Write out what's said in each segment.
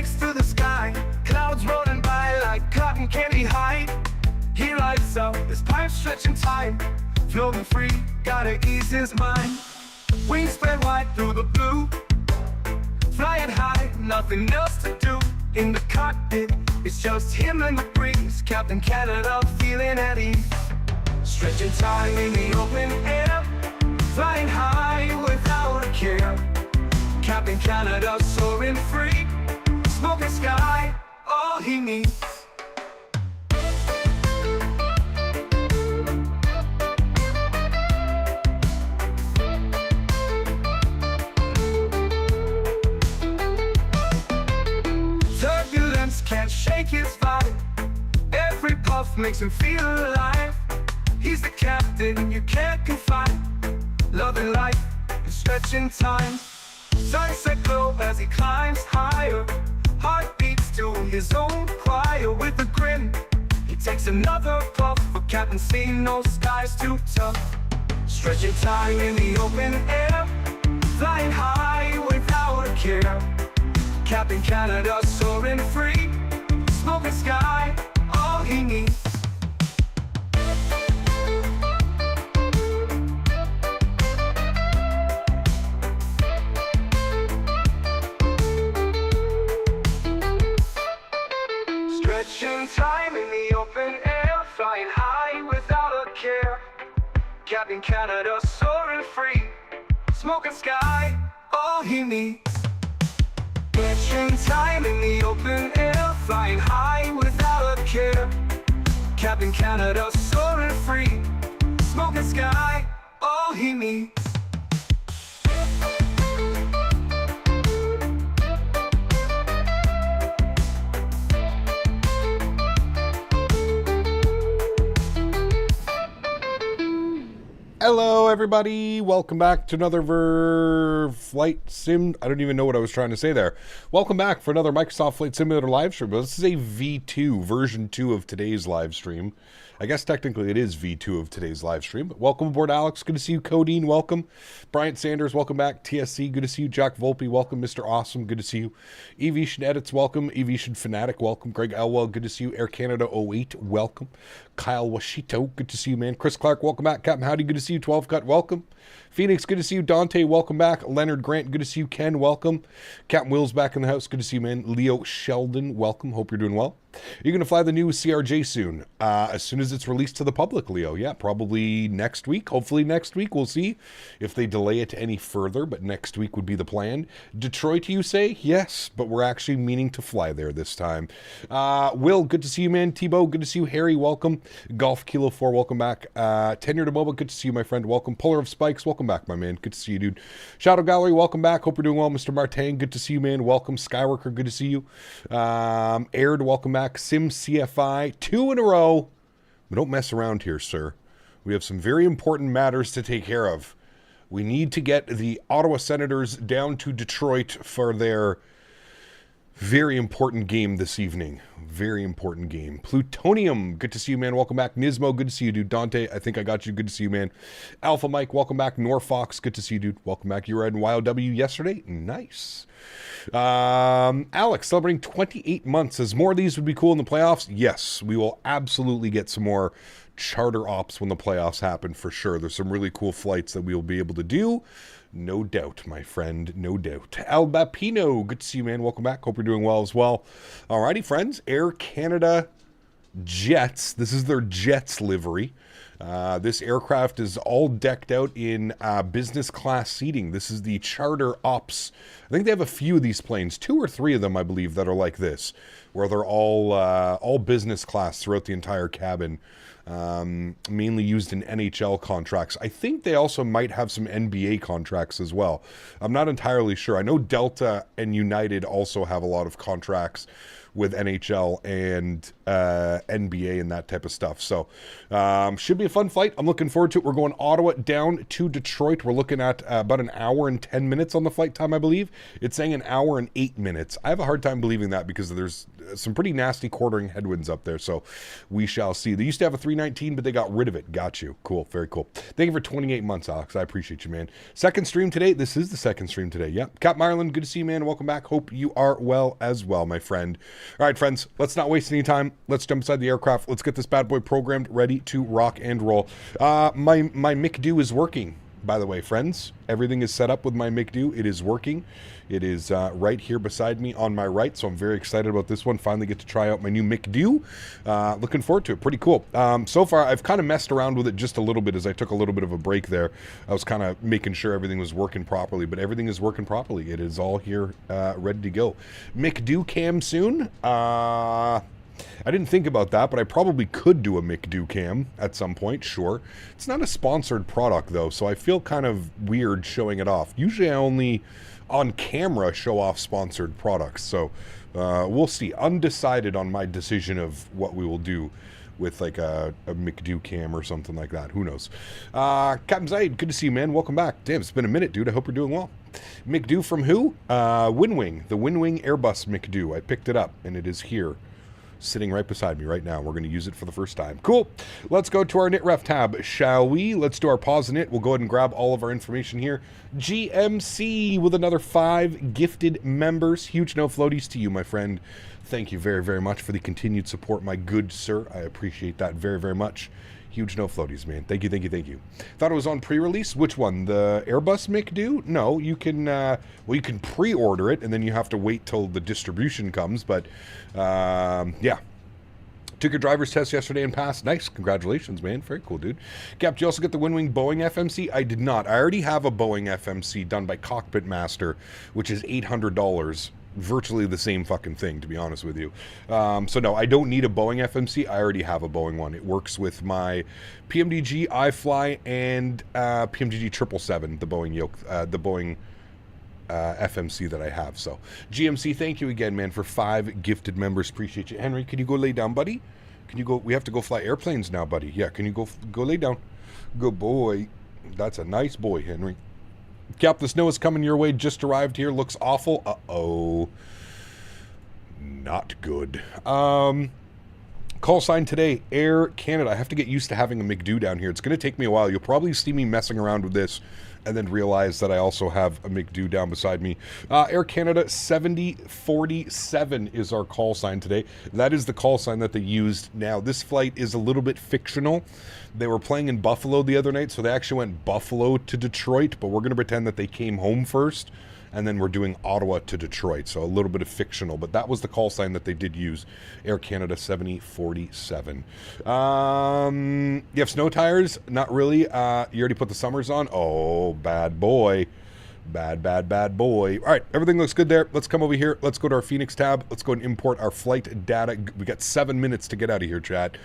breaks through the sky, clouds rolling by like cotton candy hide. He lights up, his pipes stretching time, floating free, gotta ease his mind. Wings spread wide through the blue, flying high, nothing else to do. In the cockpit, it's just him and the breeze, Captain Canada feeling at ease. Stretching time in the open air, flying high without a care. Captain Canada soaring free, smoking sky, all he needs. Turbulence can't shake his vibe, every puff makes him feel alive. He's the captain you can't confide, loving life and stretching time. Sunset glow as he climbs higher, heart beats to his own choir. With a grin, he takes another puff, for Captain seen no skies too tough. Stretching time in the open air, flying high without a care. Captain Canada soaring free, smoking sky, all he needs. Stretching time in the open air, flying high without a care. Captain Canada soaring free, smoking sky, all he needs. Stretching time in the open air, flying high without a care. Captain Canada soaring free, smoking sky, all he needs. Hello everybody, welcome back to another flight sim. I don't even know what I was trying to say there. Welcome back for another Microsoft Flight Simulator live stream. This is a V2, version 2 of today's live stream. I guess technically it is V2 of today's live stream. But welcome aboard, Alex. Good to see you. Codeine, welcome. Bryant Sanders, welcome back. TSC, good to see you. Jack Volpe, welcome. Mr. Awesome, good to see you. Evision Edits, welcome. Evision Fanatic, welcome. Greg Elwell, good to see you. Air Canada 08, welcome. Kyle Washito, good to see you, man. Chris Clark, welcome back. Captain Howdy, good to see you. 12 Cut, welcome. Phoenix, good to see you. Dante, welcome back. Leonard Grant, good to see you. Ken, welcome. Captain Will's back in the house, good to see you, man. Leo Sheldon, welcome. Hope you're doing well. You're going to fly the new CRJ soon, as soon as it's released to the public, Leo. Yeah, probably next week. Hopefully next week. We'll see if they delay it any further, but next week would be the plan. Detroit, you say? Yes, but we're actually meaning to fly there this time. Will, good to see you, man. Tebow, good to see you. Harry, welcome. Golf Kilo 4, welcome back. Tenure to Boba, good to see you, my friend. Welcome. Puller of Spikes, welcome back, my man. Good to see you, dude. Shadow Gallery, welcome back. Hope you're doing well. Mr. Martin, good to see you, man. Welcome. Skyworker, good to see you. Aired, welcome back. Sim CFI, 2 in a row. We don't mess around here, sir. We have some very important matters to take care of. We need to get the Ottawa Senators down to Detroit for their very important game this evening. Very important game. Plutonium, good to see you, man. Welcome back. Nismo, good to see you, dude. Dante, I think I got you. Good to see you, man. Alpha Mike, welcome back. Norfox, good to see you, dude. Welcome back. You were at YOW yesterday? Nice. Alex, celebrating 28 months. As more of these would be cool in the playoffs? Yes, we will absolutely get some more charter ops when the playoffs happen for sure. There's some really cool flights that we'll be able to do. No doubt, my friend, no doubt. Albapino, good to see you, man. Welcome back. Hope you're doing well as well. Alrighty, friends. Air Canada Jets. This is their Jets livery. This aircraft is all decked out in business class seating. This is the charter ops. I think they have a few of these planes, 2 or 3 of them, I believe, that are like this, where they're all business class throughout the entire cabin. Mainly used in NHL contracts. I think they also might have some NBA contracts as well. I'm not entirely sure. I know Delta and United also have a lot of contracts with NHL and NBA and that type of stuff. So should be a fun flight. I'm looking forward to it. We're going Ottawa down to Detroit. We're looking at about an hour and 10 minutes on the flight time, I believe. It's saying an hour and 8 minutes. I have a hard time believing that because there's some pretty nasty quartering headwinds up there, so we shall see. They used to have a 319, but they got rid of it. Got you. Cool. Very cool. Thank you for 28 months, Alex. I appreciate you, man. Second stream today. This is the second stream today. Yep. Cap Ireland, good to see you, man. Welcome back. Hope you are well as well, my friend. All right, friends, let's not waste any time. Let's jump inside the aircraft. Let's get this bad boy programmed, ready to rock and roll. My McDo is working, by the way, friends. Everything is set up with my McDo. It is working. It is right here beside me on my right, so I'm very excited about this one. Finally get to try out my new McDo. Looking forward to it. Pretty cool. So far, I've kind of messed around with it just a little bit as I took a little bit of a break there. I was kind of making sure everything was working properly, but everything is working properly. It is all here ready to go. McDo cam soon. I didn't think about that, but I probably could do a McDo cam at some point, sure. It's not a sponsored product, though, so I feel kind of weird showing it off. Usually I only, on camera, show off sponsored products, so we'll see. Undecided on my decision of what we will do with like a McDo cam or something like that. Who knows? Captain Zaid, good to see you, man. Welcome back. Damn, it's been a minute, dude. I hope you're doing well. McDo from who? Winwing. The Winwing Airbus McDo. I picked it up, and it is here, sitting right beside me right now. We're going to use it for the first time. Cool. Let's go to our KnitRef tab, shall we? Let's do our pause in it. We'll go ahead and grab all of our information here. GMC with another 5 gifted members. Huge no floaties to you, my friend. Thank you very, very much for the continued support, my good sir. I appreciate that very, very much. Huge no floaties, man. Thank you, thank you, thank you. Thought it was on pre-release. Which one? The Airbus McDo? No, you can, well, you can pre-order it, and then you have to wait till the distribution comes, but, yeah. Took your driver's test yesterday and passed. Nice. Congratulations, man. Very cool, dude. Cap, did you also get the Winwing Boeing FMC? I did not. I already have a Boeing FMC done by Cockpit Master, which is $800. Virtually the same fucking thing, to be honest with you. So no, I don't need a Boeing FMC. I already have a Boeing one. It works with my PMDG, iFly, and PMDG 777, the Boeing yoke, the Boeing FMC that I have. So GMC, thank you again, man, for 5 gifted members. Appreciate you. Henry, can you go lay down, buddy? Can you go? We have to go fly airplanes now, buddy. Yeah, can you go lay down? Good boy. That's a nice boy, Henry. Cap, the snow is coming your way. Just arrived here. Looks awful. Uh-oh. Not good. Call sign today, Air Canada. I have to get used to having a McDo down here. It's going to take me a while. You'll probably see me messing around with this and then realize that I also have a McDo down beside me. Air Canada 7047 is our call sign today. That is the call sign that they used. Now, this flight is a little bit fictional. They were playing in Buffalo the other night, so they actually went Buffalo to Detroit, but we're going to pretend that they came home first, and then we're doing Ottawa to Detroit, so a little bit of fictional, but that was the call sign that they did use, Air Canada 7047. You have snow tires? Not really. You already put the summers on? Oh, bad boy. Bad boy. All right, everything looks good there. Let's come over here. Let's go to our Fenix tab. Let's go and import our flight data. We got 7 minutes to get out of here, chat.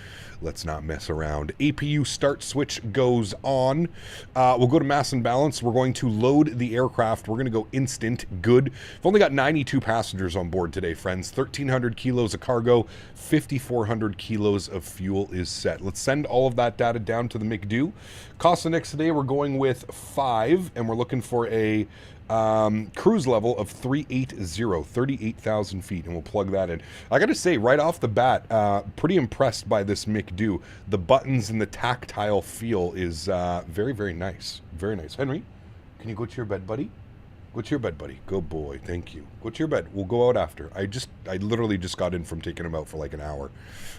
Let's not mess around. APU start switch goes on. We'll go to mass and balance. We're going to load the aircraft. We're going to go instant. Good. We've only got 92 passengers on board today, friends. 1,300 kilos of cargo. 5,400 kilos of fuel is set. Let's send all of that data down to the McDo. Cost of next today, we're going with 5, and we're looking for a cruise level of 380, 38,000 feet, and we'll plug that in. I gotta say, right off the bat, pretty impressed by this McDo. The buttons and the tactile feel is very, very nice. Very nice. Henry, can you go to your bed, buddy? Go to your bed, buddy. Good boy. Thank you. Go to your bed. We'll go out after. I literally just got in from taking him out for like an hour.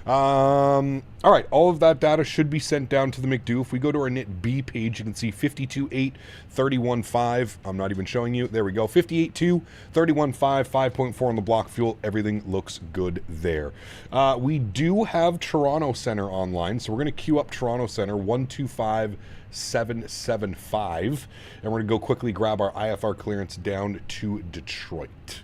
All right. All of that data should be sent down to the McDo. If we go to our knit B page, you can see 52.8, 31.5. I'm not even showing you. There we go. 58.2, 31.5, 5.4 on the block fuel. Everything looks good there. We do have Toronto Center online, so we're going to queue up Toronto Center 125775, and we're going to go quickly grab our IFR clearance down to Detroit.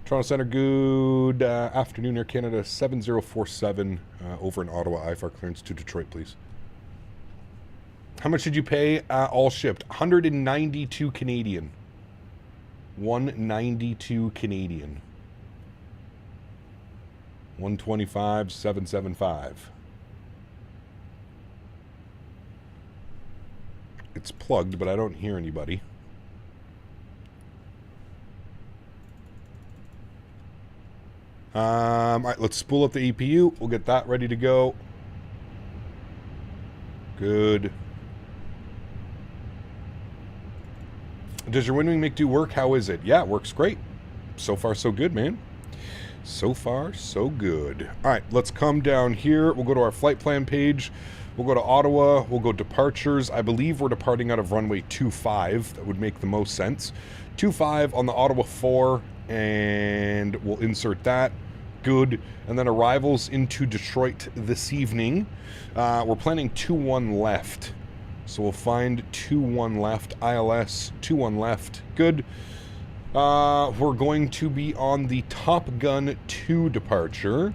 Toronto Center, good afternoon, Air Canada 7047 over in Ottawa, IFR clearance to Detroit, please. How much did you pay? All shipped, 192 Canadian. 192 Canadian. 125,775. It's plugged, but I don't hear anybody. All right, let's spool up the EPU. We'll get that ready to go. Good. Does your windwing make do work? How is it? Yeah, it works great. So far, so good, man. So far, so good. All right, let's come down here. We'll go to our flight plan page. We'll go to Ottawa. We'll go departures. I believe we're departing out of runway 25. That would make the most sense. 25 on the Ottawa 4, and we'll insert that. Good. And then arrivals into Detroit this evening. We're planning 2-1 left. So we'll find 2-1 left. ILS 2-1 left. Good. We're going to be on the Top Gun 2 departure.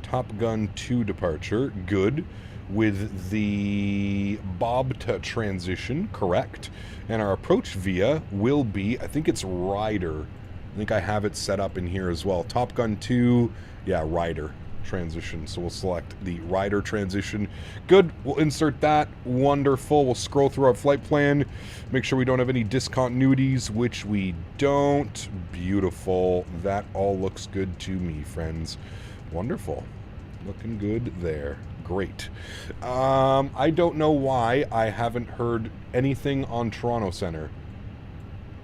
Top Gun 2 departure. Good. With the BOBTA transition, correct. And our approach via will be, I think it's Rider. I think I have it set up in here as well. Top Gun 2, yeah, Rider transition. So we'll select the Rider transition. Good. We'll insert that. Wonderful. We'll scroll through our flight plan. Make sure we don't have any discontinuities, which we don't. Beautiful. That all looks good to me, friends. Wonderful. Looking good there. Great. I don't know why I haven't heard anything on Toronto Center.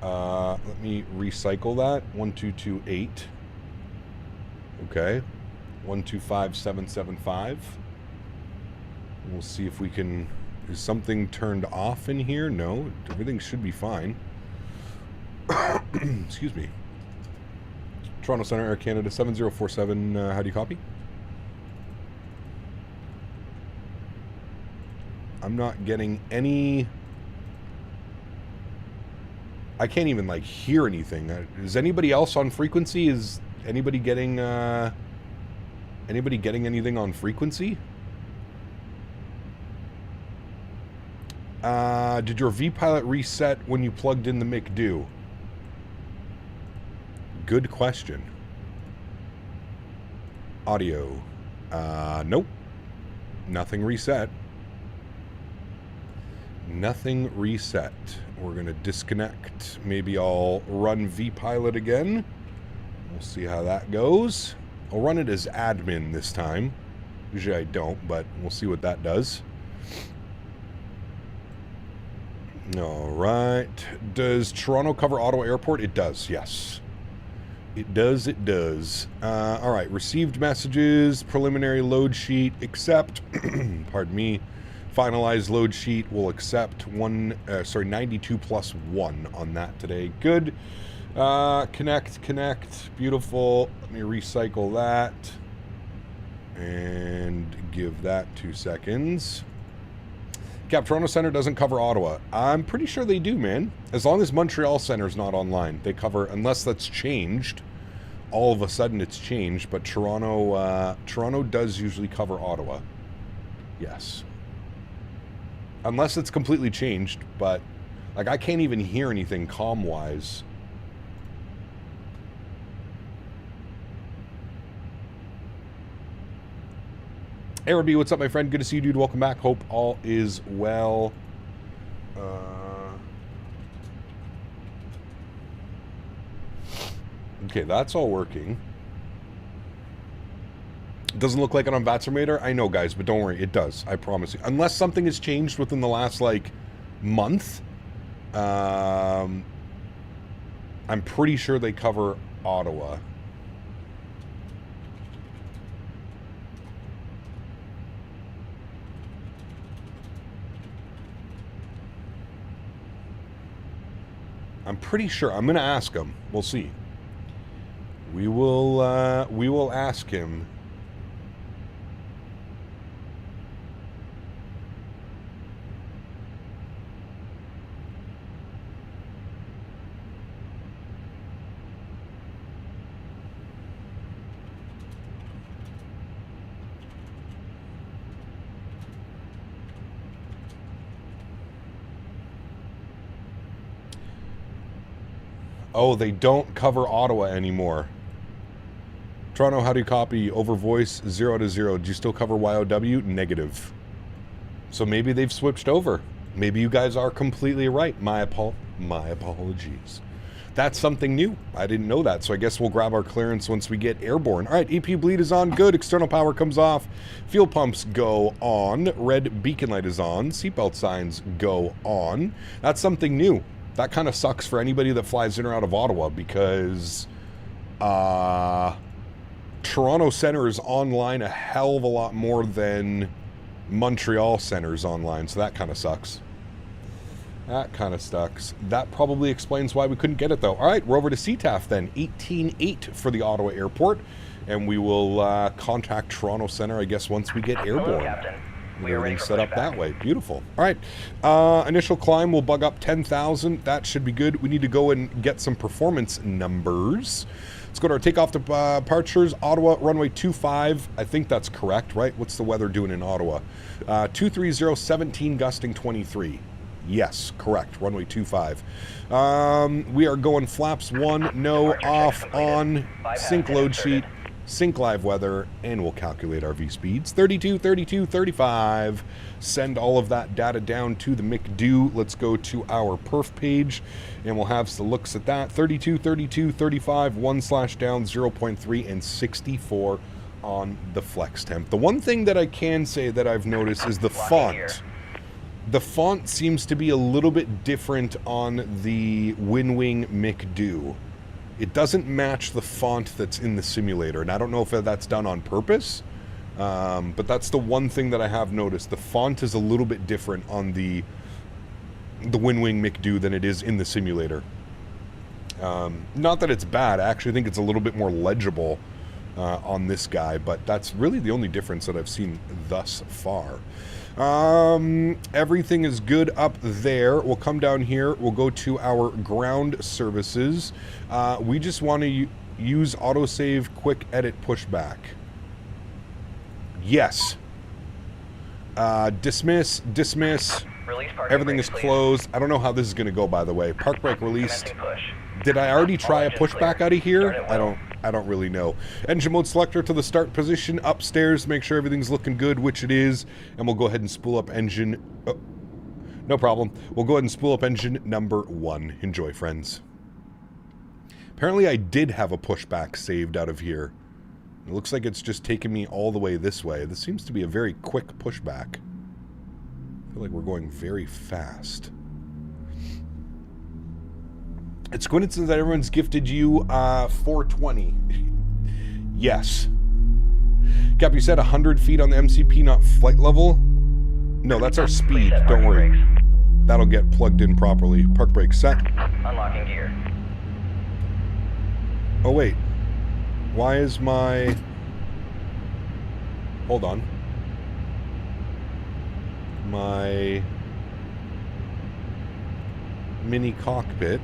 Let me recycle that. 1228. Okay. 125775. We'll see if we can... Is something turned off in here? No. Everything should be fine. Excuse me. Toronto Center, Air Canada 7047. How do you copy? I'm not getting any... I can't even, like, hear anything. Is anybody else on frequency? Is anybody getting anything on frequency? Did your V-Pilot reset when you plugged in the McDo? Good question. Audio. Nope. Nothing reset. Nothing reset. We're going to disconnect. Maybe I'll run VPilot again. We'll see how that goes. I'll run it as admin this time. Usually I don't, but we'll see what that does. All right. Does Toronto cover Ottawa Airport? It does, yes. It does, it does. All right. Received messages, preliminary load sheet, accept. Pardon me. Finalized load sheet will accept 92 plus 1 on that today. Good. Connect. Beautiful. Let me recycle that. And give that 2 seconds. Cap, Toronto Center doesn't cover Ottawa. I'm pretty sure they do, man. As long as Montreal Center's not online. They cover, unless that's changed. All of a sudden it's changed. But Toronto does usually cover Ottawa. Yes. Unless it's completely changed, but like I can't even hear anything comm-wise. Hey, Robbie, what's up, my friend? Good to see you, dude. Welcome back. Hope all is well. Okay, that's all working. Doesn't look like it on VATSIM radar. I know, guys, but don't worry. It does. I promise you. Unless something has changed within the last, like, month. I'm pretty sure they cover Ottawa. I'm pretty sure. I'm going to ask him. We'll see. We will ask him. Oh, they don't cover Ottawa anymore. Toronto, how do you copy? Over voice, 0 to 0. Do you still cover YOW? Negative. So maybe they've switched over. Maybe you guys are completely right. My apologies. That's something new. I didn't know that, so I guess we'll grab our clearance once we get airborne. All right, EPU bleed is on. Good. External power comes off. Fuel pumps go on. Red beacon light is on. Seatbelt signs go on. That's something new. That kind of sucks for anybody that flies in or out of Ottawa because Toronto Center is online a hell of a lot more than Montreal Center is online, so that kind of sucks. That kind of sucks. That probably explains why we couldn't get it, though. All right, we're over to CTAF then. 18.8 for the Ottawa airport, and we will contact Toronto Center, I guess, once we get airborne. Hello, Captain. We are ready for set up pushback. that way. Beautiful. All right. Initial climb will bug up 10,000. That should be good. We need to go and get some performance numbers. Let's go to our takeoff departures. Ottawa, runway 25. I think that's correct, right? What's the weather doing in Ottawa? 230, 17, gusting 23. Yes, correct. Runway 25. We are going flaps 1, no, off, on, sync load sheet, sync live weather, and we'll calculate our V speeds. 32, 32, 35. Send all of that data down to the McDo. Let's go to our perf page, and we'll have some looks at that. 32, 32, 35, 1/down, 0.3, and 64 on the flex temp. The one thing that I can say that I've noticed is the font. The font seems to be a little bit different on the Winwing McDo. It doesn't match the font that's in the simulator, and I don't know if that's done on purpose, but that's the one thing that I have noticed. The font is a little bit different on the Winwing McDo than it is in the simulator. Not that it's bad. I actually think it's a little bit more legible on this guy, but that's really the only difference that I've seen thus far. Everything is good up there. We'll come down here. We'll go to our ground services. We just want to use autosave, quick edit, pushback. Yes. Dismiss. Release parking Everything brakes, is please. closed. I don't know how this is going to go, by the way. Park brake released. Commencing push. Did I already try a All engines pushback clear. out of here? Start at will. I don't really know. Engine mode selector to the start position upstairs. Make sure everything's looking good, which it is. And we'll go ahead and spool up engine. Oh, no problem. We'll go ahead and spool up engine number 1. Enjoy, friends. Apparently I did have a pushback saved out of here. It looks like it's just taking me all the way this way. This seems to be a very quick pushback. I feel like we're going very fast. It's coincidence that everyone's gifted you 420. Yes. Cap, you said 100 feet on the MCP, not flight level? No, that's our speed. Preset Don't parking worry. brakes. That'll get plugged in properly. Park brake set. Unlocking gear. Oh, wait. Why is my... Hold on. My mini cockpit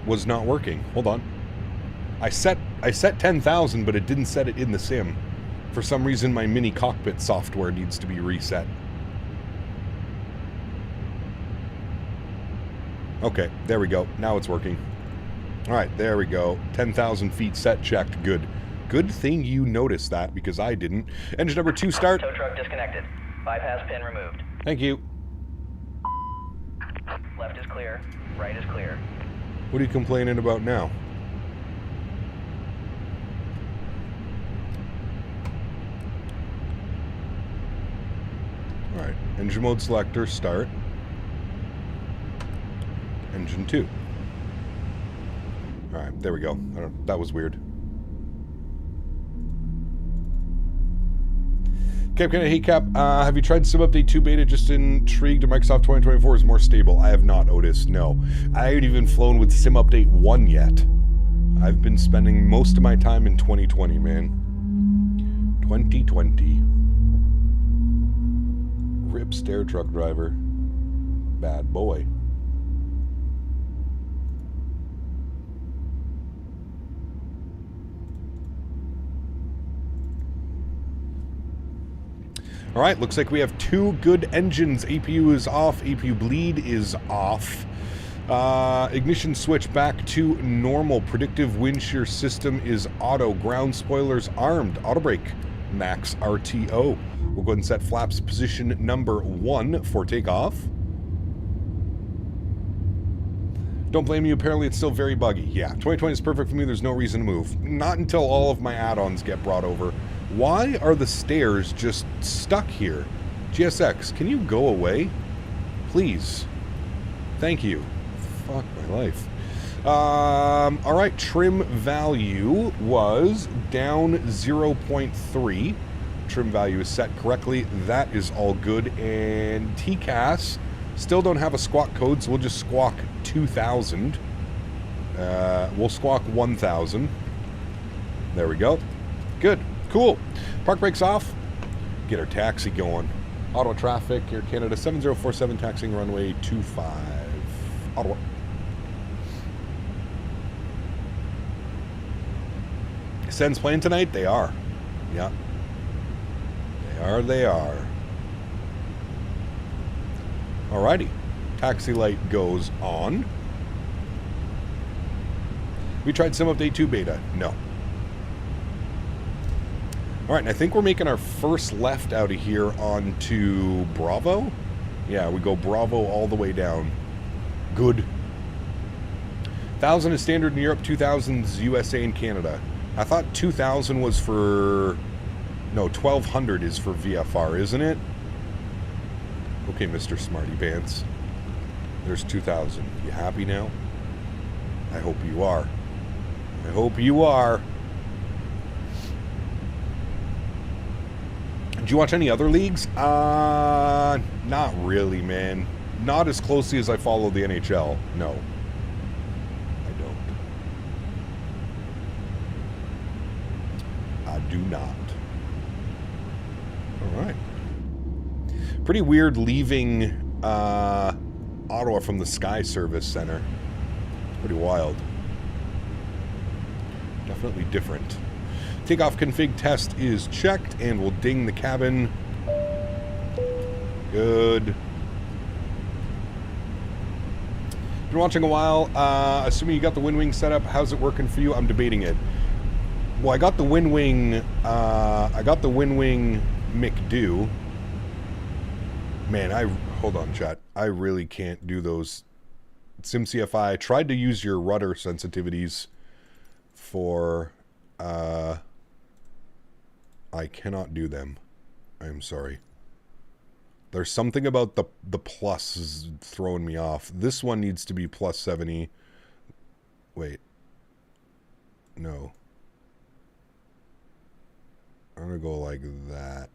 was not working. Hold on. I set 10,000, but it didn't set it in the sim. For some reason, my mini cockpit software needs to be reset. Okay, there we go. Now it's working. All right, there we go. 10,000 feet set checked. Good. Good thing you noticed that, because I didn't. Engine number 2 start. Tow truck disconnected. Bypass pin removed. Thank you. Left is clear. Right is clear. What are you complaining about now? All right, engine mode selector, start. Engine 2. All right, there we go. That was weird. Cap, hey Cap, have you tried Sim Update 2 beta? Just intrigued if Microsoft 2024 is more stable. I have not, Otis, no. I haven't even flown with Sim Update 1 yet. I've been spending most of my time in 2020, man. 2020. Rip stair truck driver. Bad boy. All right, looks like we have 2 good engines. APU is off. APU bleed is off. Ignition switch back to normal. Predictive wind shear system is auto. Ground spoilers armed. Auto brake Max RTO. We'll go ahead and set flaps position number 1 for takeoff. Don't blame you, apparently it's still very buggy. Yeah, 2020 is perfect for me, there's no reason to move. Not until all of my add-ons get brought over. Why are the stairs just stuck here? GSX, can you go away? Please. Thank you. Fuck my life. Alright, trim value was down 0.3. Trim value is set correctly. That is all good. And TCAS, still don't have a squawk code, so we'll just squawk 2,000. We'll squawk 1,000. There we go. Good. Cool. Park brakes off. Get our taxi going. Ottawa traffic, Air Canada 7047, taxiing runway 25. Ottawa. Sens playing tonight? They are. Yeah. They are. Alrighty. Taxi light goes on. We tried Sim Update 2 beta. No. Alright, and I think we're making our first left out of here onto Bravo. Yeah, we go Bravo all the way down. Good. 1,000 is standard in Europe, 2,000 is USA and Canada. I thought 2,000 was for... No, 1,200 is for VFR, isn't it? Okay, Mr. Smarty Pants. There's 2,000. You happy now? I hope you are. I hope you are. Did you watch any other leagues? Not really, man. Not as closely as I follow the NHL. No. I don't. I do not. Alright. Pretty weird leaving Ottawa from the Sky Service Center. Pretty wild. Definitely different. Takeoff config test is checked, and we'll ding the cabin. Good. Been watching a while. Assuming you got the wind wing set up, how's it working for you? I'm debating it. Well, I got the wind wing. I got the wind wing McDo. Man, hold on, chat. I really can't do those. SimCFI. I tried to use your rudder sensitivities for. I cannot do them. I'm sorry. There's something about the plus is throwing me off. This one needs to be plus 70. Wait. No. I'm gonna go like that.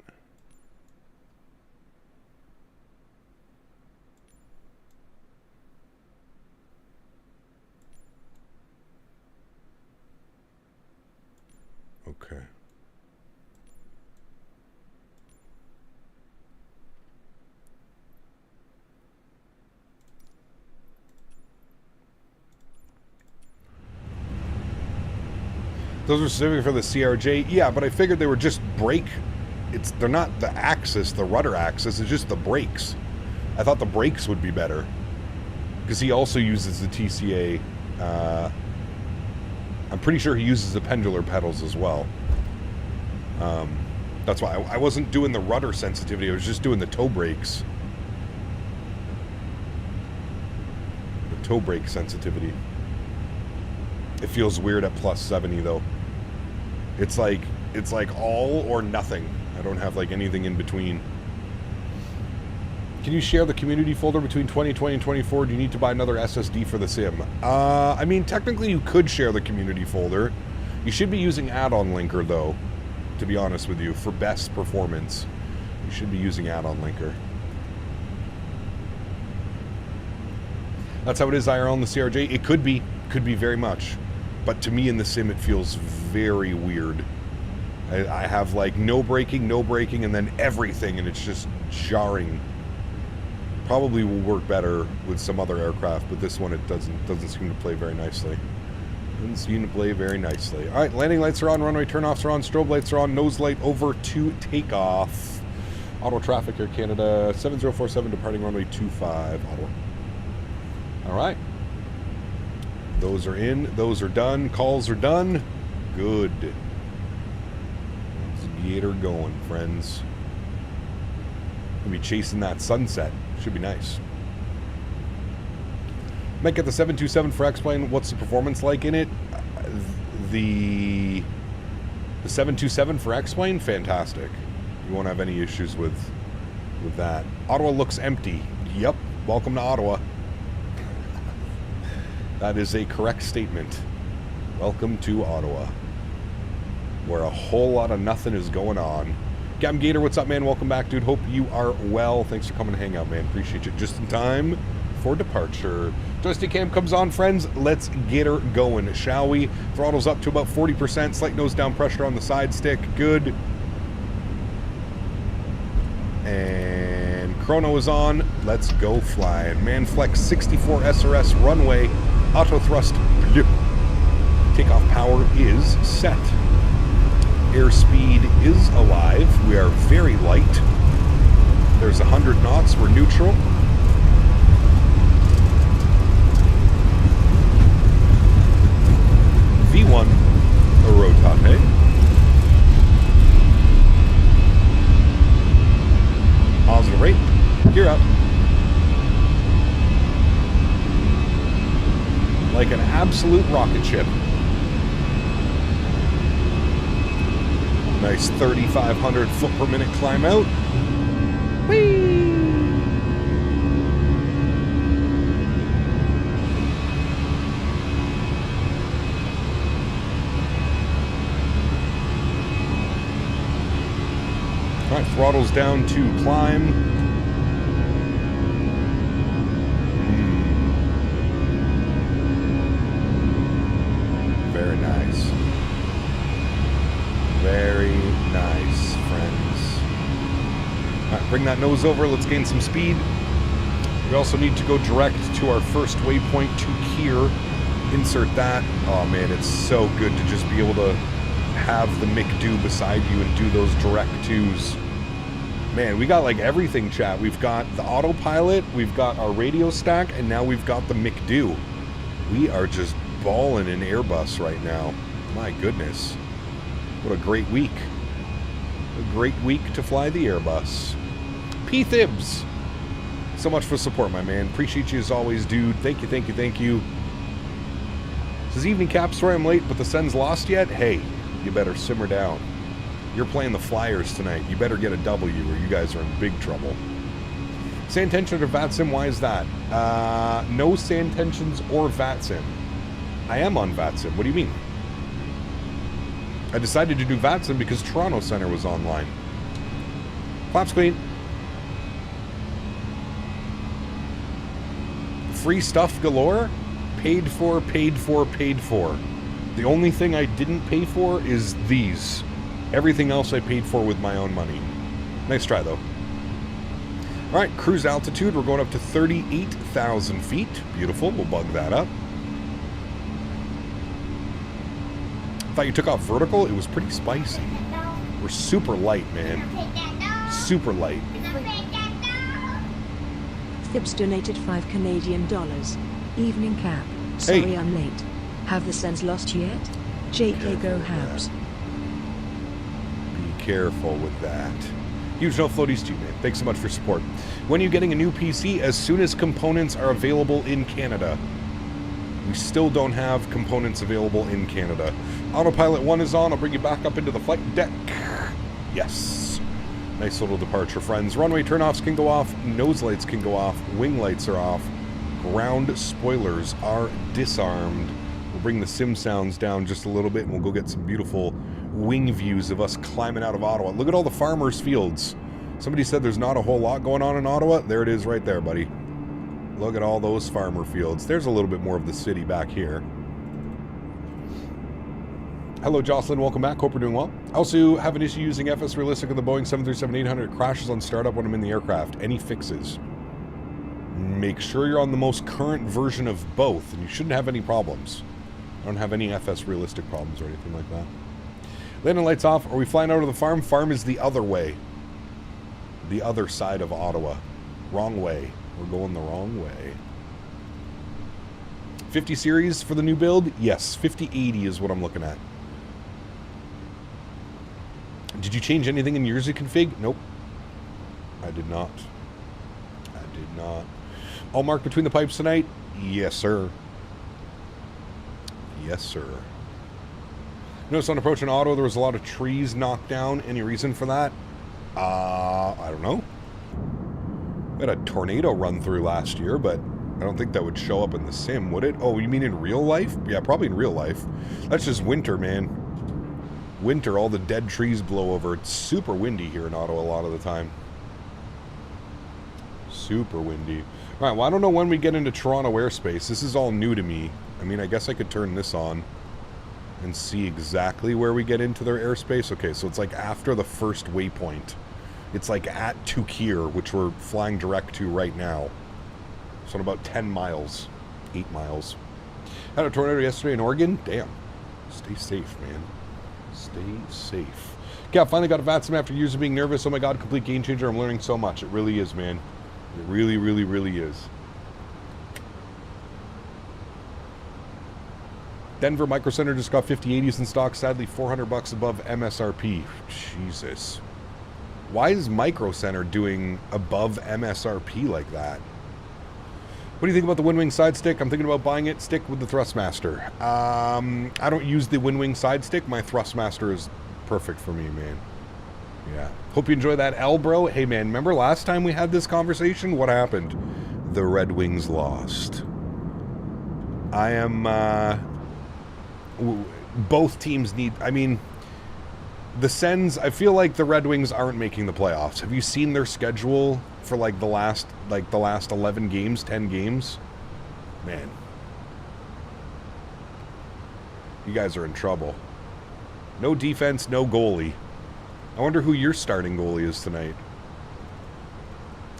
Okay. Those are specific for the CRJ. Yeah, but I figured they were just brake. They're not the axis, the rudder axis. It's just the brakes. I thought the brakes would be better. Because he also uses the TCA. I'm pretty sure he uses the pendular pedals as well. That's why I wasn't doing the rudder sensitivity. I was just doing the toe brakes. The toe brake sensitivity. It feels weird at plus 70 though. It's like all or nothing. I don't have like anything in between. Can you share the community folder between 2020 and 24? Do you need to buy another SSD for the sim? I mean, technically you could share the community folder. You should be using add-on linker though, to be honest with you, for best performance. You should be using add-on linker. That's how it is IRL in the CRJ. It could be very much. But to me in the sim, it feels very weird. I have like no braking, and then everything, and it's just jarring. Probably will work better with some other aircraft, but this one it doesn't seem to play very nicely. Doesn't seem to play very nicely. All right, landing lights are on, runway turnoffs are on, strobe lights are on, nose light over to takeoff. Auto traffic Air Canada 7047 departing runway 25. Ottawa. All right. Those are in. Those are done. Calls are done. Good. That's Get her going, friends. We'll be chasing that sunset. Should be nice. Might get the 727 for X-Plane. What's the performance like in it? The 727 for X-Plane? Fantastic. You won't have any issues with that. Ottawa looks empty. Yep. Welcome to Ottawa. That is a correct statement. Welcome to Ottawa, where a whole lot of nothing is going on. Gam Gator, what's up, man? Welcome back, dude. Hope you are well. Thanks for coming to hang out, man. Appreciate you. Just in time for departure. Joystick cam comes on, friends. Let's get her going, shall we? Throttle's up to about 40%. Slight nose down pressure on the side stick. Good. And chrono is on. Let's go flying. Manflex 64 SRS runway. Auto thrust. Takeoff power is set. Airspeed is alive. We are very light. There's 100 knots. We're neutral. V1 rotate. Positive rate. Gear up. Like an absolute rocket ship. Nice 3,500 foot per minute climb out. Whee! All right, throttle's down to climb. Very nice. Very nice, friends. All right, bring that nose over. Let's gain some speed. We also need to go direct to our first waypoint to Kier. Insert that. Oh, man, it's so good to just be able to have the McDo beside you and do those direct twos. Man, we got like everything, chat. We've got the autopilot, we've got our radio stack, and now we've got the McDo. We are just balling in Airbus right now. My goodness. What a great week. A great week to fly the Airbus. P. Thibs. So much for support, my man. Appreciate you as always, dude. Thank you, thank you, thank you. Says evening cap, sorry I'm late, but the Sens lost yet? Hey, you better simmer down. You're playing the Flyers tonight. You better get a W or you guys are in big trouble. Sand tension or VATSIM, why is that? No sand tensions or VATSIM. I am on VATSIM. What do you mean? I decided to do VATSIM because Toronto Center was online. Claps clean. Free stuff galore. Paid for, paid for, paid for. The only thing I didn't pay for is these. Everything else I paid for with my own money. Nice try, though. All right, cruise altitude. We're going up to 38,000 feet. Beautiful. We'll bug that up. Thought you took off vertical. It was pretty spicy. We're super light, man. Super light. Thibs donated $5 Canadian. Evening cap. Sorry, Hey. I'm late. Have the Sens lost yet? JK go Habs. Be careful with that. Huge no floaties too, man. Thanks so much for support. When are you getting a new PC? As soon as components are available in Canada. We still don't have components available in Canada. Autopilot 1 is on. I'll bring you back up into the flight deck. Yes. Nice little departure, friends. Runway turnoffs can go off. Nose lights can go off. Wing lights are off. Ground spoilers are disarmed. We'll bring the sim sounds down just a little bit and we'll go get some beautiful wing views of us climbing out of Ottawa. Look at all the farmers' fields. Somebody said there's not a whole lot going on in Ottawa. There it is right there, buddy. Look at all those farmer fields. There's a little bit more of the city back here. Hello, Jocelyn. Welcome back. Hope we're doing well. I also have an issue using FS Realistic on the Boeing 737-800. It crashes on startup when I'm in the aircraft. Any fixes? Make sure you're on the most current version of both, and you shouldn't have any problems. I don't have any FS Realistic problems or anything like that. Landing lights off. Are we flying out of the farm? Farm is the other way. The other side of Ottawa. Wrong way. We're going the wrong way. 50 series for the new build? Yes, 5080 is what I'm looking at. Did you change anything in yours config? Nope. I did not. I did not. All marked between the pipes tonight? Yes, sir. Yes, sir. Notice on approaching Ottawa, there was a lot of trees knocked down. Any reason for that? I don't know. We had a tornado run through last year, but I don't think that would show up in the sim, would it? Oh, you mean in real life? Yeah, probably in real life. That's just winter, man. Winter, all the dead trees blow over. It's super windy here in Ottawa a lot of the time. Super windy. All right, well, I don't know when we get into Toronto airspace. This is all new to me. I mean, I guess I could turn this on and see exactly where we get into their airspace. Okay, so it's like after the first waypoint. It's like at Tukir, which we're flying direct to right now. So in about 10 miles, 8 miles. Had a tornado yesterday in Oregon. Damn. Stay safe, man. Stay safe. Yeah, finally got a VATSIM after years of being nervous. Oh my God, complete game changer. I'm learning so much. It really is, man. It really, really, really is. Denver Micro Center just got 5080s in stock. Sadly, $400 above MSRP. Jesus. Why is Micro Center doing above MSRP like that? What do you think about the Windwing side stick? I'm thinking about buying it. Stick with the Thrustmaster. I don't use the Windwing side stick. My Thrustmaster is perfect for me, man. Yeah. Hope you enjoy that, L, bro. Hey, man, remember last time we had this conversation? What happened? The Red Wings lost. I am... both teams need... I mean, the Sens... I feel like the Red Wings aren't making the playoffs. Have you seen their schedule for, like, the last 11 games, 10 games? Man. You guys are in trouble. No defense, no goalie. I wonder who your starting goalie is tonight.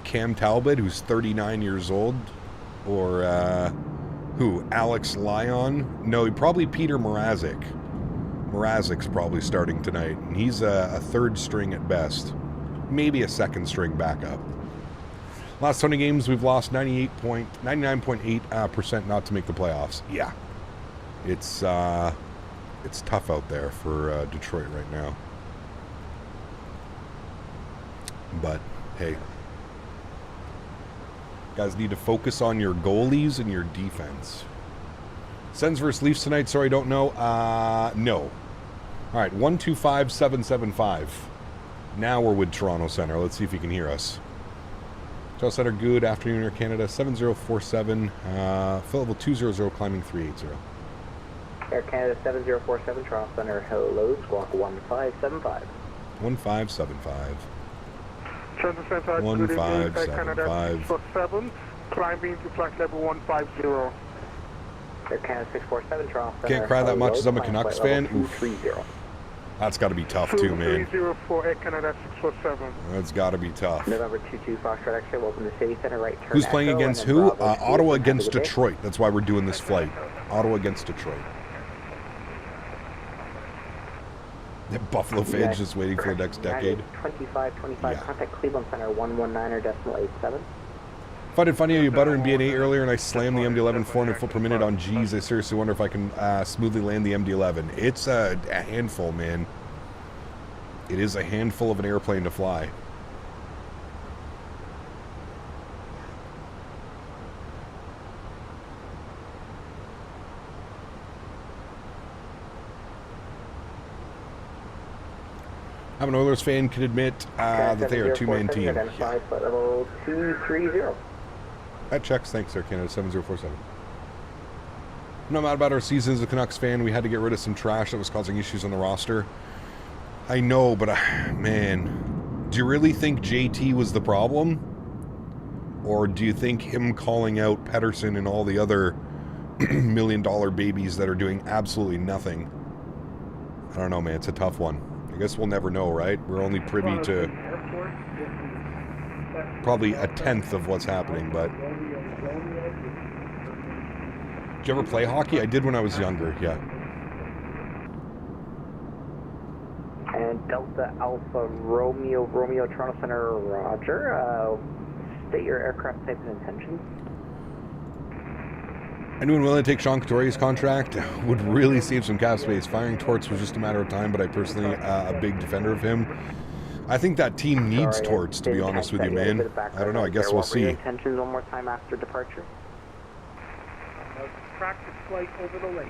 Cam Talbot, who's 39 years old? Or, who? Alex Lyon? No, probably Peter Mrazek. Mrazek's probably starting tonight. And he's a third string at best. Maybe a second string backup. Last 20 games, we've lost 99.8% not to make the playoffs. Yeah. It's tough out there for Detroit right now. But, hey. Guys need to focus on your goalies and your defense. Sens versus Leafs tonight. Sorry, don't know. No. All right, 125775. Now we're with Toronto Center. Let's see if you can hear us. Toronto Center, good afternoon, Air Canada. 7047. Fill level 200, climbing 380. Air Canada 7047, Toronto Center, hello, squawk 1575. 1575. Toronto Center, good evening, Air Canada 647, climbing to flight level 150. Air Canada 647, Toronto Center, Can't cry that much as I'm a Canucks fan. Oof. 230. That's got to be tough too, man. 230 for Air Canada 647. That's got to be tough. November 22, Foxtrot X-ray, welcome to City Center, right turn. Who's playing Echo, against and then who? Bravo 2, Ottawa have a against good day. Detroit. That's why we're doing this flight. Ottawa against Detroit. Buffalo fans just waiting for the next decade. 2525, Yeah. contact Cleveland Center 119.87. If I did funny how you butter and BNA earlier and I slammed the MD-11 400 foot per minute on G's, I seriously wonder if I can smoothly land the MD-11. It's a handful, man. It is a handful of an airplane to fly. I'm an Oilers fan, can admit that they are a two-man team. Identified flight level 230. That checks, thanks, Air Canada 7047. I'm not mad about our season as a Canucks fan. We had to get rid of some trash that was causing issues on the roster. I know, but man, do you really think JT was the problem? Or do you think him calling out Pettersson and all the other $1 million babies that are doing absolutely nothing? I don't know, man. It's a tough one. I guess we'll never know, right? We're only privy to probably a tenth of what's happening, but... Did you ever play hockey? I did when I was younger, yeah. And Delta Alpha Romeo Toronto Center, Roger. State your aircraft type and intentions. Anyone willing to take Sean Couture's contract would really save some cap space. Firing Torts was just a matter of time, but I personally a big defender of him. I think that team needs Torts, to be honest with you, man. I don't know. I guess we'll see. Intentions one more time after departure. Practice flight over the lake.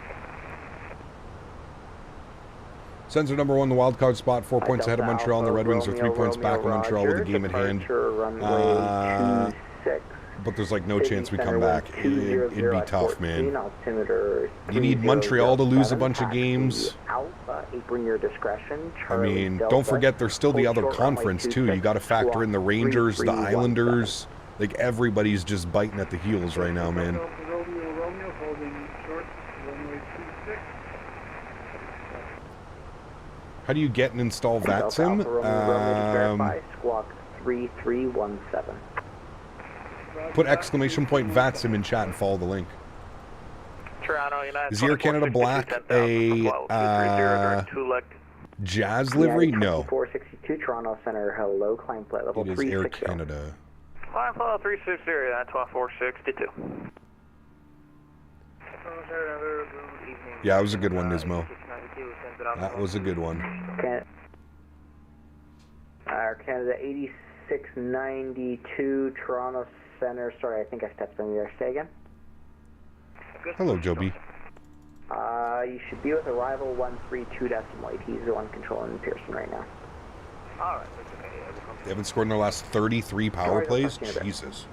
Sens are number 1 in the wild card spot, 4 points ahead of Montreal, and the Red Wings are 3 points back on Montreal with a game at hand. But there's like no chance we come back. It'd be tough, man. You need Montreal to lose a bunch of games. I mean, don't forget there's still the other conference too. You got to factor in the Rangers, the Islanders. Like everybody's just biting at the heels right now, man. How do you get and install VATSIM? Squawk 3317. Put exclamation point VATSIM in chat and follow the link. Is Air Canada Black a Jazz livery? No. 462 Toronto Center. Hello, climb flight level 360. It is Air Canada. Climb flight 360, that's 462. Yeah, it was a good one, Nismo. That was a good one. Air Canada 8692 Toronto Center. Sorry, I think I stepped on you there. Say again. Hello, Joby. You should be with arrival 132.8. He's the one controlling Pearson right now. Alright, that's okay. They haven't scored in their last 33 power plays? Jesus.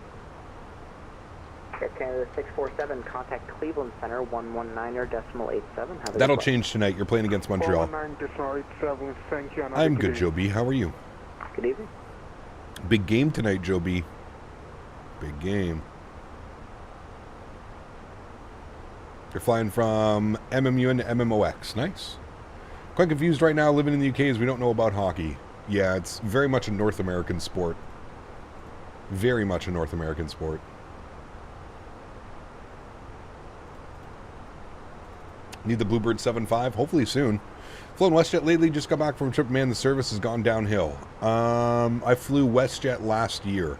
Air Canada 647, contact Cleveland Center 119.87. That'll change tonight. You're playing against Montreal. 119.87, thank you. I'm good, Joby. How are you? Good evening. Big game tonight, Joby. Big game. You're flying from MMU into MMOX. Nice. Quite confused right now living in the UK as we don't know about hockey. Yeah, it's very much a North American sport. Very much a North American sport. Need the Bluebird 7.5? Hopefully soon. Flown WestJet lately, just got back from a trip, man, the service has gone downhill. I flew WestJet last year.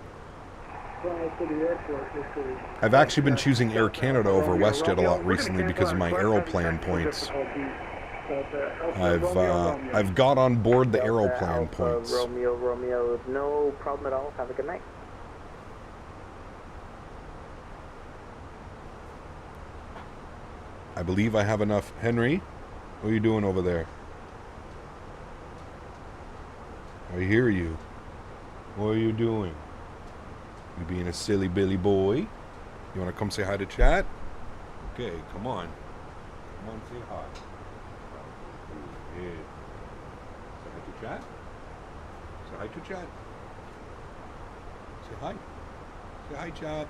I've actually been choosing Air Canada over WestJet a lot recently because of my Aeroplan points. I've got on board the Aeroplan points. Romeo, no problem at all. Have a good night. I believe I have enough. Henry, what are you doing over there? I hear you. What are you doing? You being a silly Billy boy? You want to come say hi to chat? Okay, come on. Come on, say hi. Yeah. Say hi to chat. Say hi to chat. Say hi. Say hi, chat.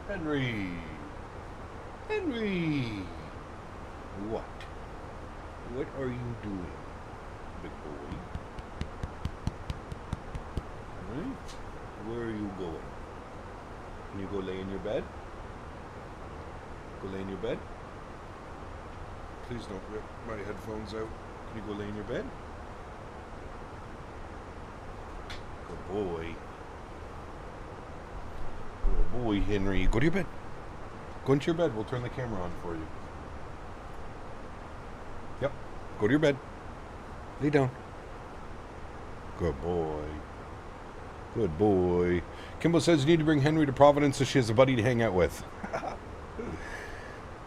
Henry! Henry! What? What are you doing, big boy? Right? Where are you going? Can you go lay in your bed? Go lay in your bed? Please don't rip my headphones out. Can you go lay in your bed? Good boy. Good boy, Henry. Go to your bed. Go into your bed. We'll turn the camera on for you. Yep. Go to your bed. Lay down. Good boy. Good boy. Kimball says you need to bring Henry to Providence so she has a buddy to hang out with.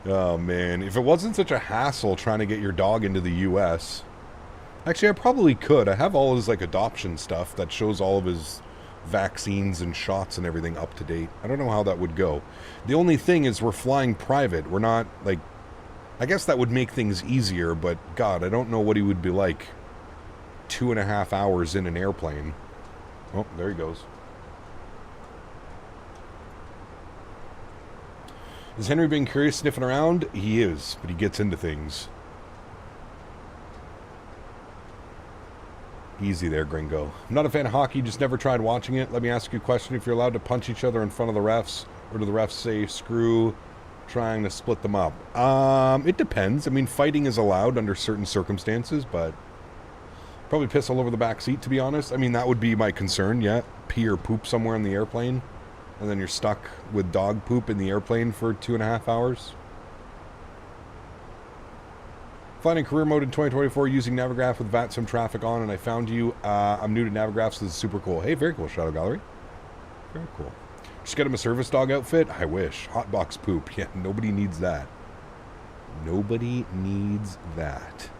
Oh, man. If it wasn't such a hassle trying to get your dog into the U.S. Actually, I probably could. I have all his, like, adoption stuff that shows all of his vaccines and shots and everything up to date. I don't know how that would go. The only thing is we're flying private. We're not, like... I guess that would make things easier, but, God, I don't know what he would be like 2.5 hours in an airplane. Oh, there he goes. Is Henry being curious, sniffing around? He is, but he gets into things. Easy there, gringo. I'm not a fan of hockey, just never tried watching it. Let me ask you a question. If you're allowed to punch each other in front of the refs, or do the refs say, screw trying to split them up? It depends. I mean, fighting is allowed under certain circumstances, but Probably piss all over the back seat, to be honest. I mean, that would be my concern, yeah. Pee or poop somewhere in the airplane, and then you're stuck with dog poop in the airplane for 2.5 hours. Flying in career mode in 2024 using Navigraph with VATSIM traffic on, and I found you. I'm new to Navigraph, so this is super cool. Hey, very cool, Shadow Gallery. Very cool. Just get him a service dog outfit? I wish. Hot box poop. Yeah, nobody needs that. Nobody needs that.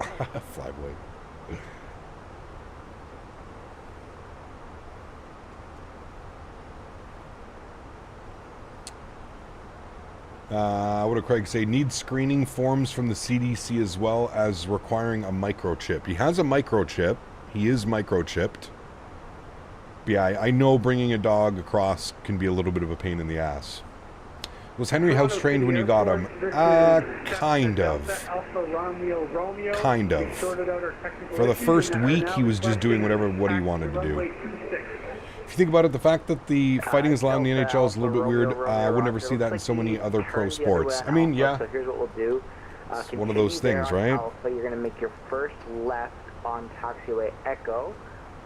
Flyboy. What did Craig say? Needs screening forms from the CDC as well as requiring a microchip. He has a microchip. He is microchipped. But yeah, I know bringing a dog across can be a little bit of a pain in the ass. Was Henry house trained when you got him? Kind of. Kind of. For the first week, he was just doing what he wanted to do. If you think about it, the fact that the fighting is allowed in the NHL is a little bit weird. I would never see that in so many other pro sports. I mean, yeah. So here's what we'll do. It's one of those things, right? Alpha, you're going to make your first left on taxiway Echo.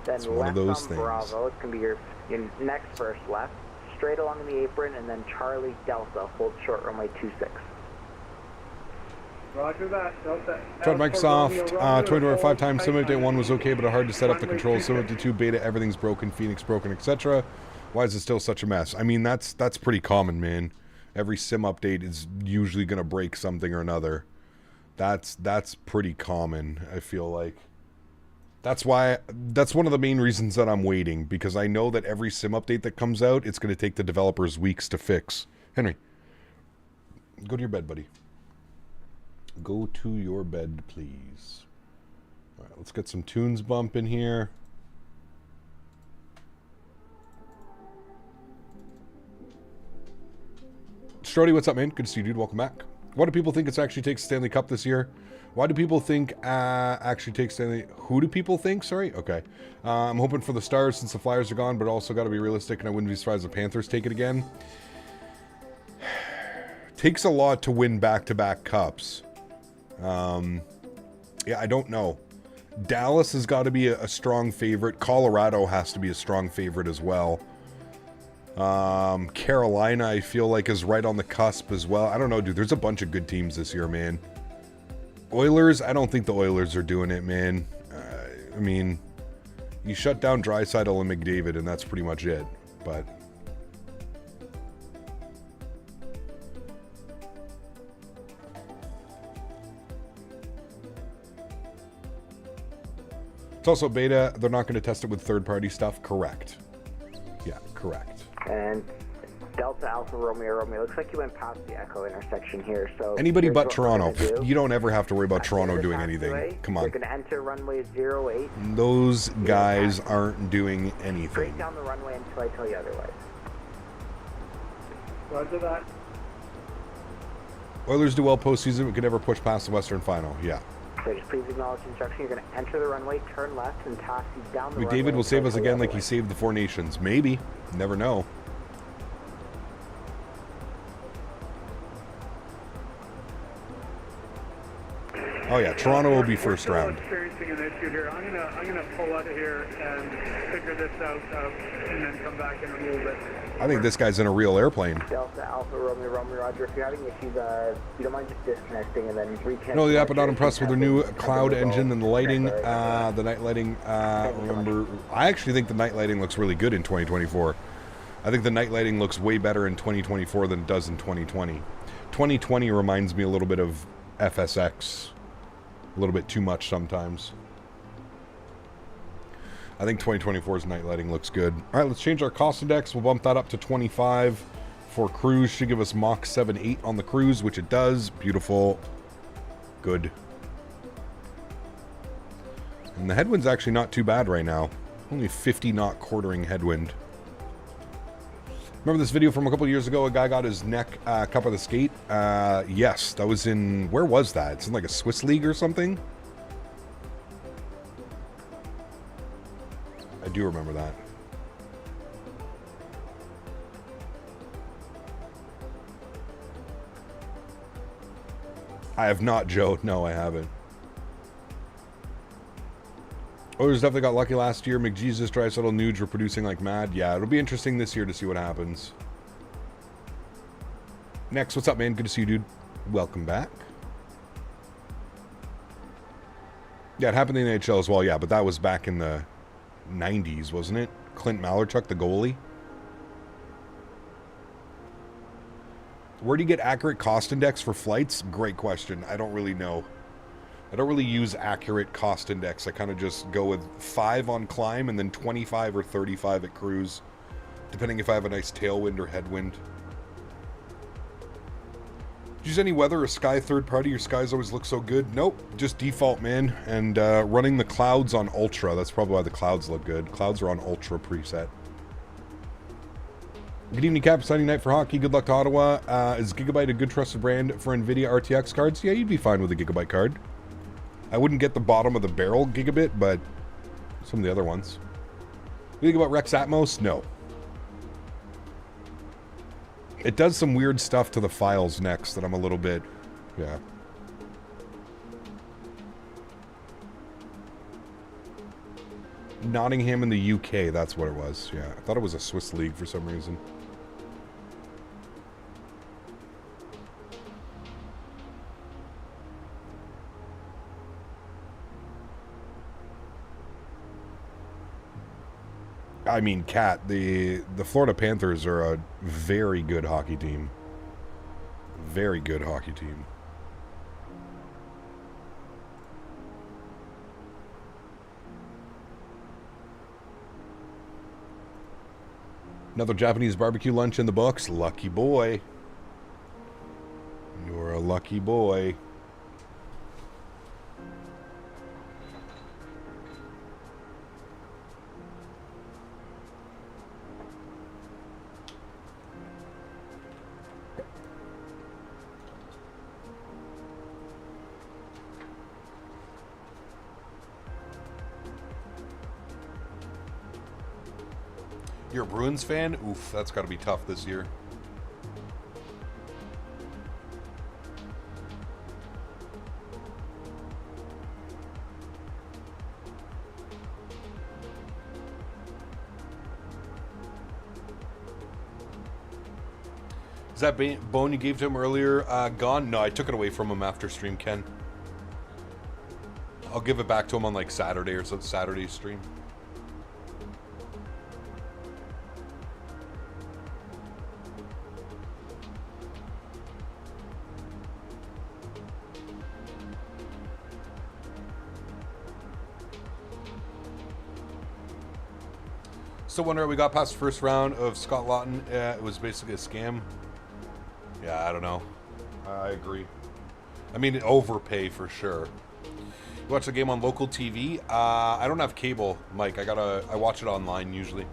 Then It's one of those left on things. Bravo. It's going to be your next first left. Straight along the apron, and then Charlie Delta, hold short runway 26. Roger that, Delta. Tried Microsoft 2025 times. Sim Update 1 was okay, but hard to set up the controls. Sim Update 2 beta, everything's broken, Phoenix broken, etc. Why is it still such a mess? I mean, that's pretty common, man. Every sim update is usually going to break something or another. That's pretty common, I feel like. That's one of the main reasons that I'm waiting, because I know that every sim update that comes out, it's going to take the developers weeks to fix. Henry, go to your bed, buddy. Go to your bed, please. All right, let's get some tunes bump in here. Strody, what's up, man? Good to see you, dude. Welcome back. Why do people think it's actually takes Stanley Cup this year? Why do people think actually takes Stanley? Who do people think? Sorry. Okay. I'm hoping for the Stars since the Flyers are gone, but also got to be realistic, and I wouldn't be surprised if the Panthers take it again. Takes a lot to win back-to-back cups. Yeah, I don't know. Dallas has got to be a strong favorite. Colorado has to be a strong favorite as well. Carolina, I feel like, is right on the cusp as well. I don't know, dude. There's a bunch of good teams this year, man. Oilers, I don't think the Oilers are doing it, man. I mean, you shut down Draisaitl and McDavid, and that's pretty much it. But it's also beta. They're not going to test it with third-party stuff. Correct. Yeah, correct. And Delta Alpha Romeo Romeo. Looks like you went past the Echo intersection here. So Anybody here's but what we're Toronto. gonna do. You don't ever have to worry about At the Toronto end of the doing anything. taxiway, Come You're on. going to enter runway 08. Those guys aren't doing anything. Straight down the runway until I tell you otherwise. Roger that. Oilers do well postseason, but could never push past the Western Final. Yeah. So just please acknowledge the instruction. You're going to enter the runway, turn left, and taxi down the runway. McDavid will save until I us tell you again like he otherwise. saved the Four Nations. Maybe. Never know. Oh yeah, Toronto will be first round. We're still experiencing an issue here. I'm gonna pull out of here and figure this out, and then come back in a little bit. I think this guy's in a real airplane. Delta Alpha Romeo Romeo Roger. If you're having issues, you don't mind just disconnecting and then reconnecting. No, yeah, but not impressed with their new cloud engine and the lighting, the night lighting. Remember, I actually think the night lighting looks really good in 2024. I think the night lighting looks way better in 2024 than it does in 2020. 2020 reminds me a little bit of FSX. A little bit too much sometimes. I think 2024's night lighting looks good. All right, let's change our cost index. We'll bump that up to 25 for cruise. Should give us Mach 7.8 on the cruise, which it does. Beautiful. Good. And the headwind's actually not too bad right now. Only 50 knot quartering headwind. Remember this video from a couple of years ago? A guy got his neck cup of the skate. Yes, that was in... Where was that? It's in like a Swiss league or something? I do remember that. I have not, Joe. No, I haven't. Oilers definitely got lucky last year. McJesus, Draisaitl, Nuge were producing like mad. Yeah, it'll be interesting this year to see what happens. Next, what's up, man? Good to see you, dude. Welcome back. Yeah, it happened in the NHL as well. Yeah, but that was back in the 90s, wasn't it? Clint Malarchuk, the goalie. Where do you get accurate cost index for flights? Great question. I don't really know. I don't really use accurate cost index. I kind of just go with 5 on climb and then 25 or 35 at cruise, depending if I have a nice tailwind or headwind. Use any weather or sky third party? Your skies always look so good. Nope, just default, man. And running the clouds on ultra. That's probably why the clouds look good. Clouds are on ultra preset. Good evening, Cap. Signing night for hockey. Good luck to Ottawa. Is Gigabyte a good trusted brand for NVIDIA RTX cards? Yeah, you'd be fine with a Gigabyte card. I wouldn't get the bottom of the barrel gigabit, but some of the other ones. You think about Rex Atmos? No. It does some weird stuff to the files next that I'm a little bit, yeah. Nottingham in the UK, that's what it was. Yeah, I thought it was a Swiss league for some reason. I mean, Cat, the Florida Panthers are a very good hockey team. Very good hockey team. Another Japanese barbecue lunch in the books. Lucky boy. You're a lucky boy. You're a Bruins fan? Oof, that's got to be tough this year. Is that bone you gave to him earlier gone? No, I took it away from him after stream, Ken. I'll give it back to him on like Saturday or some Saturday stream. Still wondering, we got past the first round of Scott Lawton. It was basically a scam. Yeah, I don't know. I agree. I mean, overpay for sure. You watch the game on local TV? I don't have cable, Mike. I watch it online usually.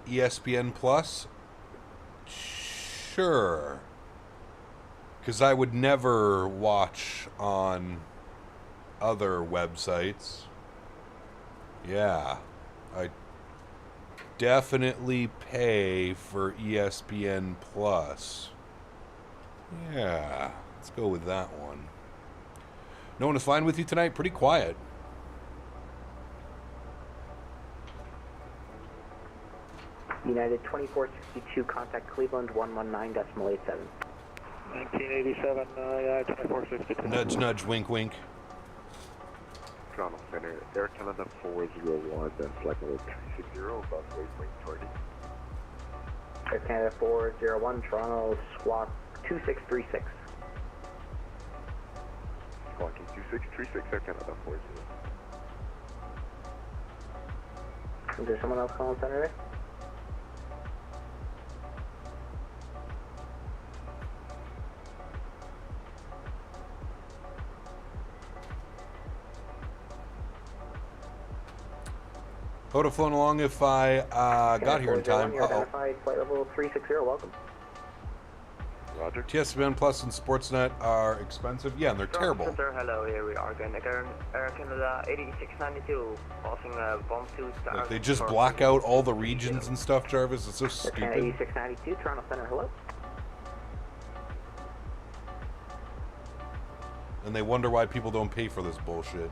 ESPN Plus? Sure. Because I would never watch on other websites. Yeah. I definitely pay for ESPN Plus. Yeah. Let's go with that one. No one is flying with you tonight? Pretty quiet. United 2462, contact Cleveland 119.87. 1987, yeah, 2462. Nudge, nudge, wink, wink. Toronto Center, Air Canada 401, that's like number 360, about waypoint 20. Air Canada 401, Toronto, squawk 2636. Squawking 2636, Air Canada 40. Is there someone else calling center there? I would have flown along if I got here in time. You're identified, flight level 360, welcome. Roger. TSBN Plus and Sportsnet are expensive. Yeah, and they're terrible. Center, hello, here we are going to Air Canada 8692, passing bomb 2 star. Like, they just black out all the regions and stuff, Jarvis. It's so stupid. 8692, Toronto Center, hello. And they wonder why people don't pay for this bullshit.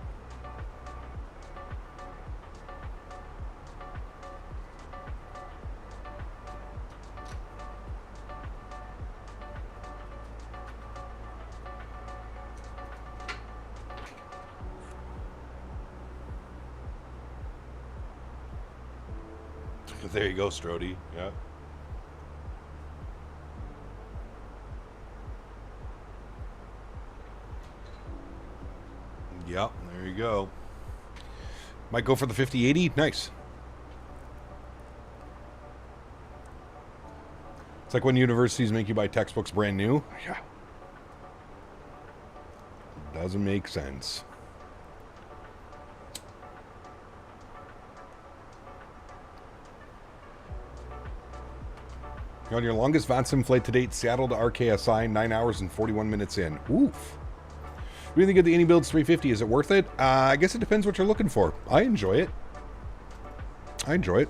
There you go, Strody. Yeah. Yep, there you go. Might go for the 5080. Nice. It's like when universities make you buy textbooks brand new. Yeah. Doesn't make sense. You're on your longest VATSIM flight to date, Seattle to RKSI, 9 hours and 41 minutes in. Oof. What do you think of the AnyBuilds 350? Is it worth it? I guess it depends what you're looking for. I enjoy it. I enjoy it.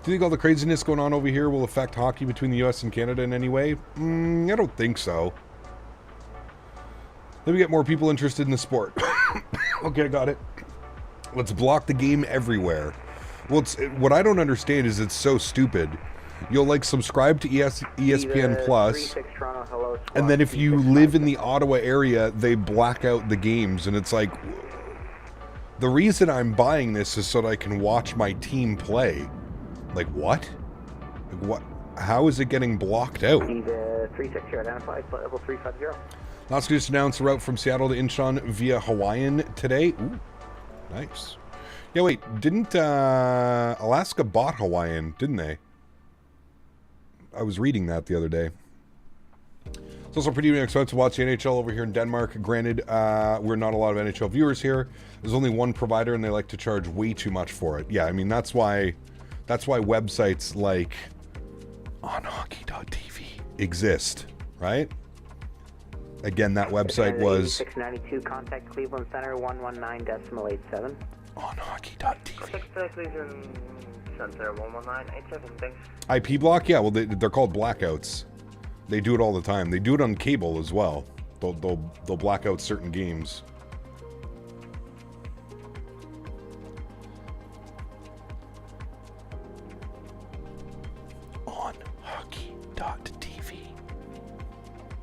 Do you think all the craziness going on over here will affect hockey between the U.S. and Canada in any way? I don't think so. Let me get more people interested in the sport. Okay, got it. Let's block the game everywhere. Well, what I don't understand is it's so stupid. You'll like subscribe to ESPN Plus, and then if you live in the Ottawa area, they black out the games, and it's like, the reason I'm buying this is so that I can watch my team play. Like what? Like what? How is it getting blocked out? 360 identified, flight level 350. Alaska just announced a route from Seattle to Incheon via Hawaiian today. Ooh, nice. Yeah, wait, didn't Alaska bought Hawaiian, didn't they? I was reading that the other day. It's also pretty expensive to watch the NHL over here in Denmark. Granted, we're not a lot of NHL viewers here. There's only one provider, and they like to charge way too much for it. Yeah, I mean, that's why websites like onhockey.tv exist, right? Again, that website was 692, contact Cleveland Center 119.87. onhockey.tv. Center 119.87, thanks. IP block? Yeah, well, they're called blackouts. They do it all the time. They do it on cable as well. They'll black out certain games. onhockey.tv.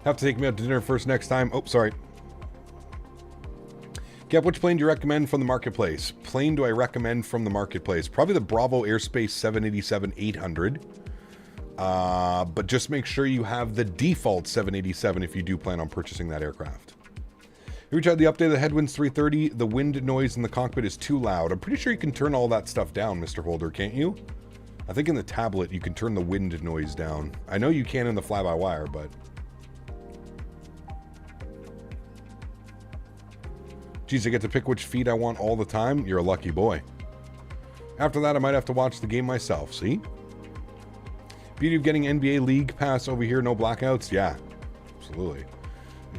Have to take me out to dinner first next time. Oh, sorry. Cap, which plane do you recommend from the marketplace? Plane do I recommend from the marketplace? Probably the Bravo Airspace 787-800. But just make sure you have the default 787 if you do plan on purchasing that aircraft. Have you tried the update of the Headwinds 330? The wind noise in the cockpit is too loud. I'm pretty sure you can turn all that stuff down, Mr. Holder, can't you? I think in the tablet you can turn the wind noise down. I know you can in the fly-by-wire, but... Geez, I get to pick which feed I want all the time? You're a lucky boy. After that, I might have to watch the game myself, see? Beauty of getting NBA League Pass over here, no blackouts? Yeah, absolutely.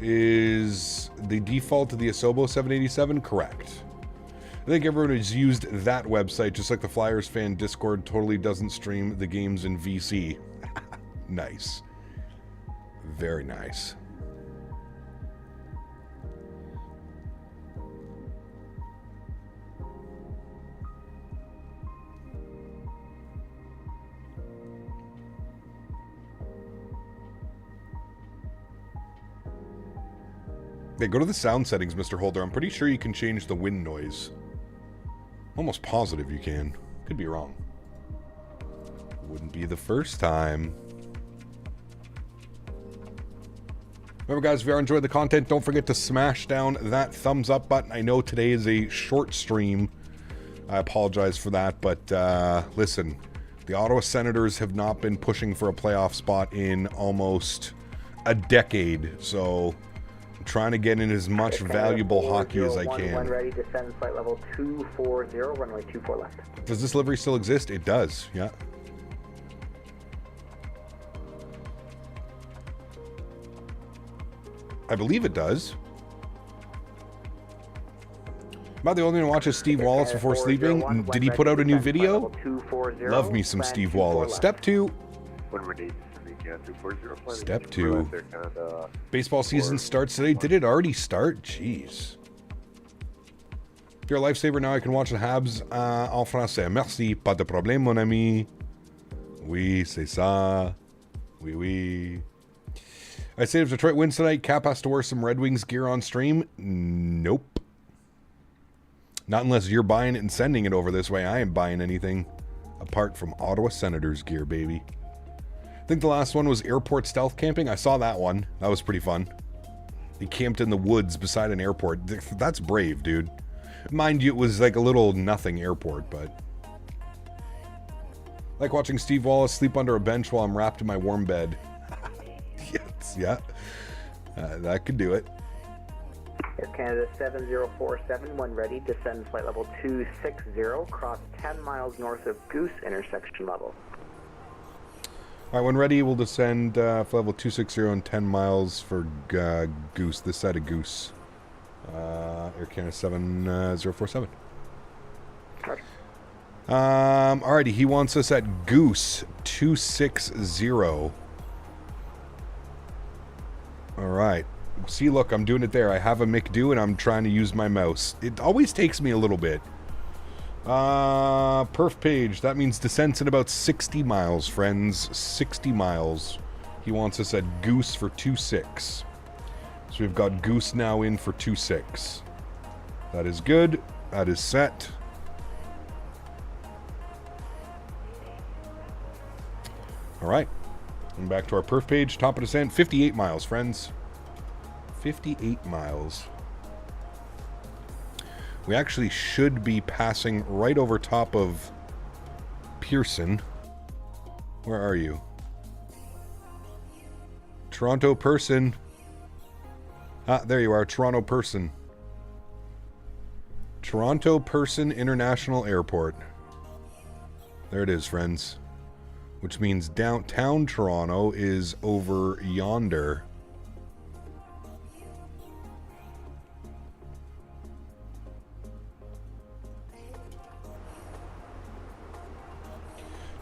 Is the default to the Asobo 787? Correct. I think everyone has used that website, just like the Flyers fan Discord totally doesn't stream the games in VC. Nice. Very nice. Okay, go to the sound settings, Mr. Holder. I'm pretty sure you can change the wind noise. Almost positive you can. Could be wrong. Wouldn't be the first time. Remember, guys, if you enjoyed the content, don't forget to smash down that thumbs up button. I know today is a short stream. I apologize for that, but listen, the Ottawa Senators have not been pushing for a playoff spot in almost a decade, so Trying to get in as much valuable hockey as I can. When ready, descend flight level 240, runway 24 left. Does this livery still exist? It does, yeah. I believe it does. Am I the only one who watches Steve Wallace before sleeping? Did he put out a new video? Love me some Steve Wallace. Step 2. Step 2. Baseball season starts today. Did it already start? Jeez. If you're a lifesaver now, I can watch the Habs en français. Merci. Pas de problème, mon ami. Oui, c'est ça. Oui, oui. I say if Detroit wins tonight, Cap has to wear some Red Wings gear on stream. Nope. Not unless you're buying it and sending it over this way. I ain't buying anything apart from Ottawa Senators gear, baby. I think the last one was airport stealth camping. I saw that one. That was pretty fun. He camped in the woods beside an airport. That's brave, dude. Mind you, it was like a little nothing airport, but... like watching Steve Wallace sleep under a bench while I'm wrapped in my warm bed. Yes, yeah. That could do it. Air Canada 7047, when ready, descend flight level 260, cross 10 miles north of Goose intersection level. Alright, when ready, we'll descend flight level 260 and 10 miles for Goose, this side of Goose. Air Canada 7047. Alrighty, he wants us at Goose 260. Alright. See, look, I'm doing it there. I have a McDo and I'm trying to use my mouse. It always takes me a little bit. Perf page. That means descent's in about 60 miles, friends. 60 miles. He wants us at Goose for 26. So we've got Goose now in for 26. That is good. That is set. Alright. And back to our perf page. Top of descent. 58 miles, friends. 58 miles. We actually should be passing right over top of Pearson. Where are you? Toronto Person. Ah, there you are. Toronto Person. Toronto Person International Airport. There it is, friends. Which means downtown Toronto is over yonder.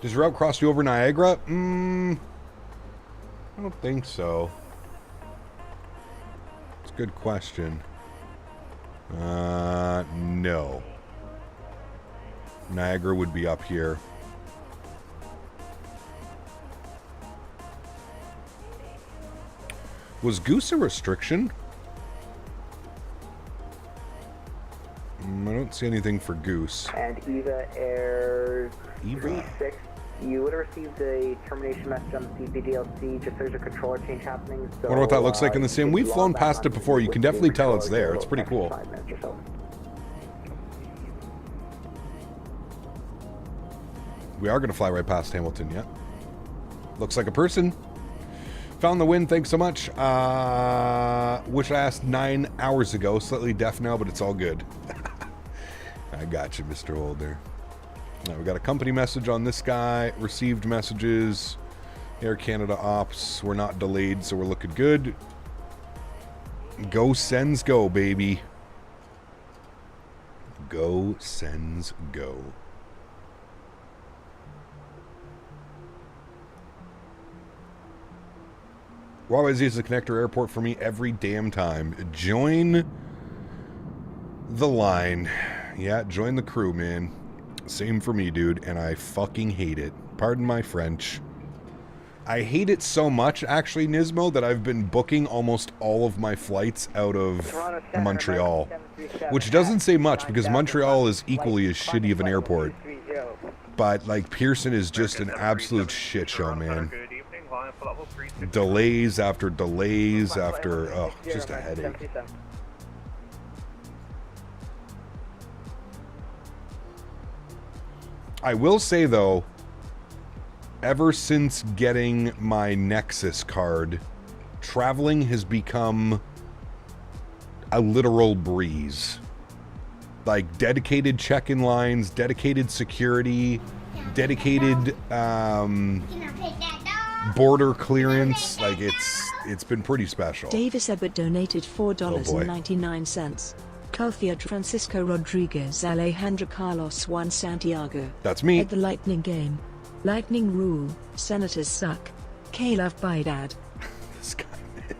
Does your route cross you over Niagara? I don't think so. It's a good question. No. Niagara would be up here. Was Goose a restriction? I don't see anything for Goose. And Eva Air 36. You would have received a termination message on the CPDLC, just there's a controller change happening. So, wonder what that looks like in the sim. We've flown past it before. You can definitely tell it's there. It's pretty cool. 5 minutes or so. We are going to fly right past Hamilton, yeah. Looks like a person. Found the win, thanks so much. Which I asked 9 hours ago. Slightly deaf now, but it's all good. I got you, Mr. Holder. Now, we got a company message on this guy. Received messages. Air Canada ops. We're not delayed, so we're looking good. Go Sens go, baby. Go Sens go. Always use the connector airport for me every damn time. Join the line. Yeah, join the crew, man. Same for me, dude, and I fucking hate it. Pardon my French. I hate it so much, actually, Nismo, that I've been booking almost all of my flights out of Montreal. Which doesn't say much, because Montreal is equally as shitty of an airport. But, like, Pearson is just an absolute shit show, man. Delays after delays after... oh, just a headache. I will say, though, ever since getting my Nexus card, traveling has become a literal breeze. Like dedicated check-in lines, dedicated security, dedicated border clearance. Like it's been pretty special. Davis Ebert donated $4.99. Calfiat Francisco Rodriguez Alejandro Carlos Juan Santiago. That's me. At the Lightning game. Lightning rule. Senators suck. K-Love Bydad. This guy, man.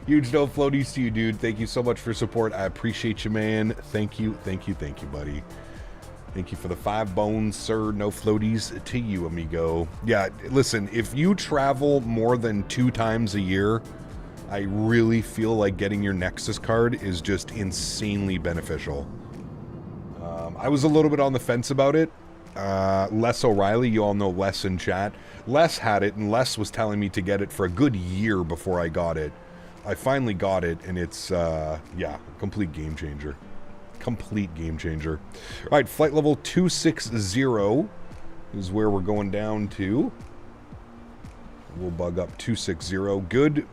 Huge no floaties to you, dude. Thank you so much for support. I appreciate you, man. Thank you, buddy. Thank you for the 5 bones, sir. No floaties to you, amigo. Yeah, listen, if you travel more than 2 times a year, I really feel like getting your Nexus card is just insanely beneficial. I was a little bit on the fence about it. Les O'Reilly, you all know Les in chat. Les had it, and Les was telling me to get it for a good year before I got it. I finally got it, and it's, yeah, complete game changer. Complete game changer. All right, flight level 260 is where we're going down to. We'll bug up 260. Good.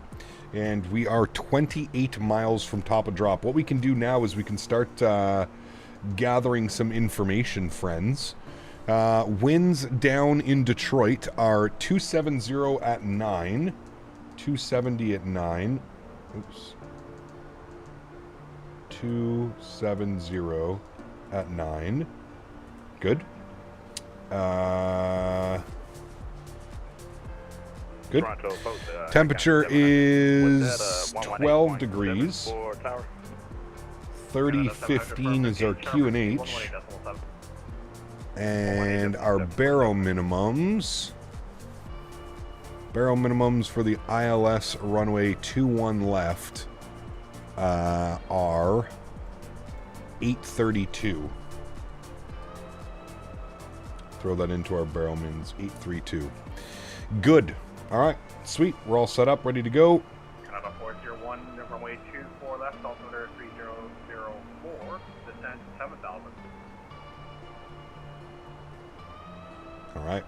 And we are 28 miles from top of drop. What we can do now is we can start gathering some information, friends. Winds down in Detroit are 270 at 9. 270 at 9. Oops. 270 at 9. Good. Good. Temperature is 12 degrees. 3015 is our QNH. And our barrel minimums. Barrel minimums for the ILS runway 21 left are 832. Throw that into our barrel mins, 832. Good. All right, sweet. We're all set up, ready to go. Canada 401, runway 24 left, altimeter 3004, descent 7,000. All right.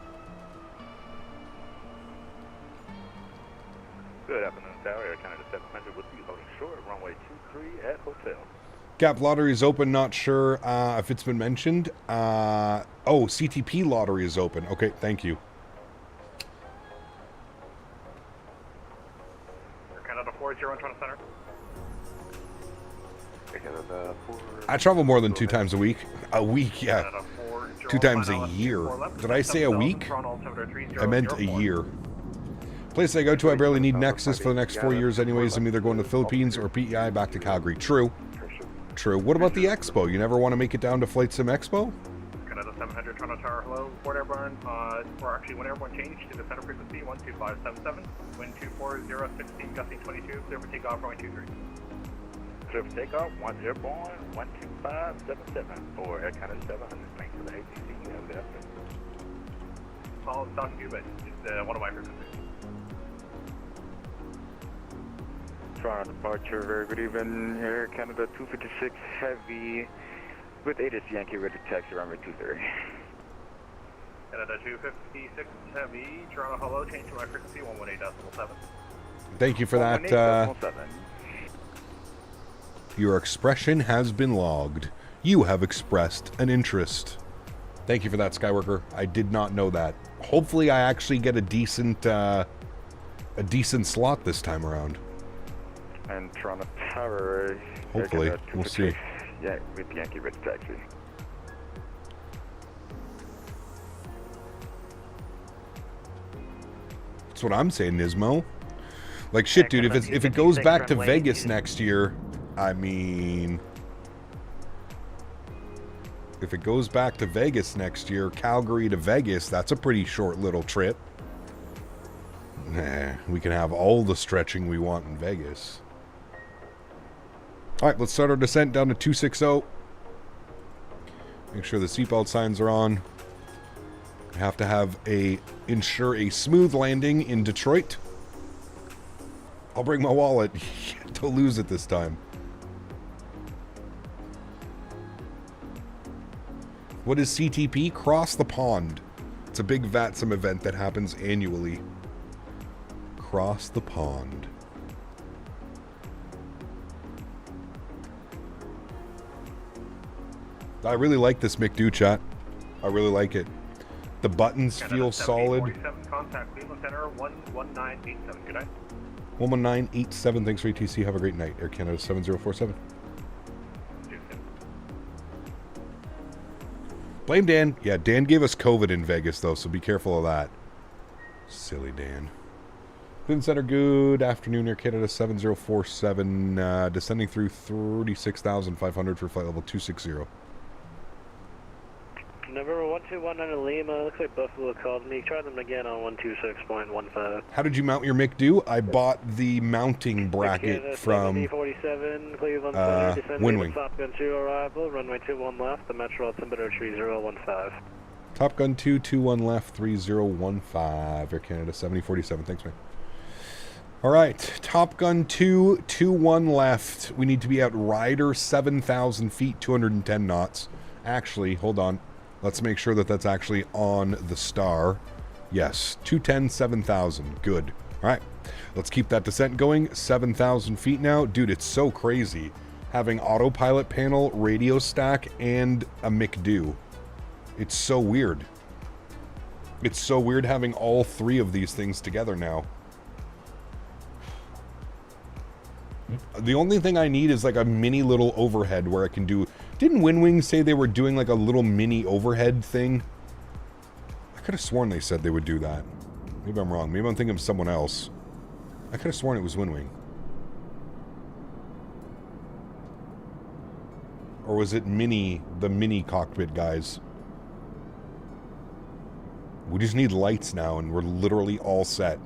Good afternoon, Tower. Air Canada 700 with you holding short, runway 23 at hotel. Gap lottery is open. Not sure if it's been mentioned. Oh, CTP lottery is open. Okay, thank you. Canada 401, trying to center. Canada 4. I travel more than 2 times a week. A week, yeah. 2 times a year. Did I say a week? I meant a year. Place I go to, I barely need Nexus for the next 4 years anyways. I'm either going to the Philippines or PEI back to Calgary. True. True. What about the Expo? You never want to make it down to Flight Sim Expo? Canada 700, Toronto Tower, hello. Port Airborne, or actually, when airborne changed to the center frequency, 12577, wind 24016, gusting 22, clear for takeoff, runway 23. Clear for takeoff, 1 airborne, 12577 for Air Canada 700. Thanks for the ATC. You have a good afternoon. Call talking to you, but it's one of my frequencies. Toronto departure, very good evening. Air Canada 256 heavy with ATIS Yankee ready to taxi runway 23. Canada 256 heavy, Toronto hello, change to my frequency 118.7. Thank you for that. 118.7. Your expression has been logged. You have expressed an interest. Thank you for that, Skyworker. I did not know that. Hopefully I actually get a decent slot this time around. And Toronto Tower. Hopefully. We'll see. Yeah, with Yankee ready to taxi. That's what I'm saying, Nismo. Like shit, dude, if it goes back to Vegas next year, I mean, if it goes back to Vegas next year, Calgary to Vegas, that's a pretty short little trip. Nah, we can have all the stretching we want in Vegas. All right, let's start our descent down to 260. Make sure the seatbelt signs are on. We have to ensure a smooth landing in Detroit. I'll bring my wallet. Don't lose it this time. What is CTP? Cross the Pond. It's a big VATSIM event that happens annually. Cross the Pond. I really like this McDo chat. I really like it. The buttons feel solid. 47, contact Cleveland Center 11987. Good night. 11987. Thanks for ATC. Have a great night. Air Canada 7047. Blame Dan. Yeah, Dan gave us COVID in Vegas, though, so be careful of that. Silly Dan. Cleveland Center, good afternoon. Air Canada 7047. Descending through 36,500 for flight level 260. November 1219 Lima. Looks like Buffalo called me. Try them again on 126.15. How did you mount your McDo? I bought the mounting bracket from 47 Cleveland Center. Descending Windwing. Top Gun 2 arrival. Runway 21 left. The Metro altimeter 3015. Top Gun 2, 21 left, 3015. Air Canada 7047. Thanks, man. All right. Top Gun 2, 21 left. We need to be at Ryder 7,000 feet, 210 knots. Actually, hold on. Let's make sure that that's actually on the star. Yes, 210, 7,000. Good. All right. Let's keep that descent going. 7,000 feet now. Dude, it's so crazy having autopilot panel, radio stack, and a McDo. It's so weird. It's so weird having all three of these things together now. The only thing I need is like a mini little overhead where I can do... Didn't Windwing say they were doing like a little mini overhead thing? I could have sworn they said they would do that. Maybe I'm wrong. Maybe I'm thinking of someone else. I could have sworn it was Windwing. Or was it Mini, the Mini cockpit guys? We just need lights now and we're literally all set.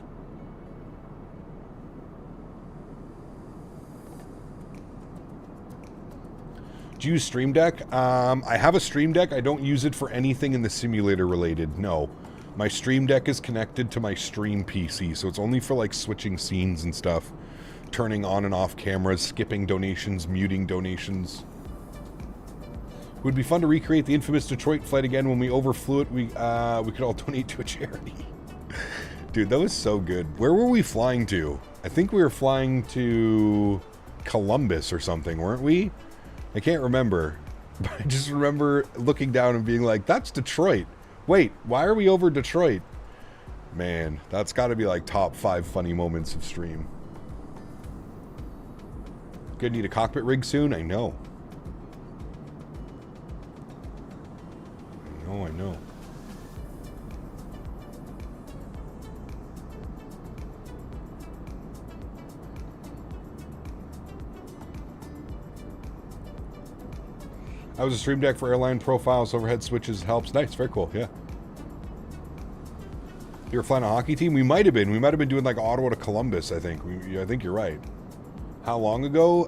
Do you use Stream Deck? I have a Stream Deck. I don't use it for anything in the simulator related. No. My Stream Deck is connected to my Stream PC, so it's only for like switching scenes and stuff. Turning on and off cameras, skipping donations, muting donations. It would be fun to recreate the infamous Detroit flight again. When we overflew it, we could all donate to a charity. Dude, that was so good. Where were we flying to? I think we were flying to Columbus or something, weren't we? I can't remember, but I just remember looking down and being like, that's Detroit. Wait, why are we over Detroit? Man, that's got to be like top 5 funny moments of stream. Gonna need a cockpit rig soon? I know. I know. I was a Stream Deck for airline profiles, overhead switches helps. Nice, very cool, yeah. You were flying a hockey team? We might have been. We might have been doing like Ottawa to Columbus, I think. I think you're right. How long ago?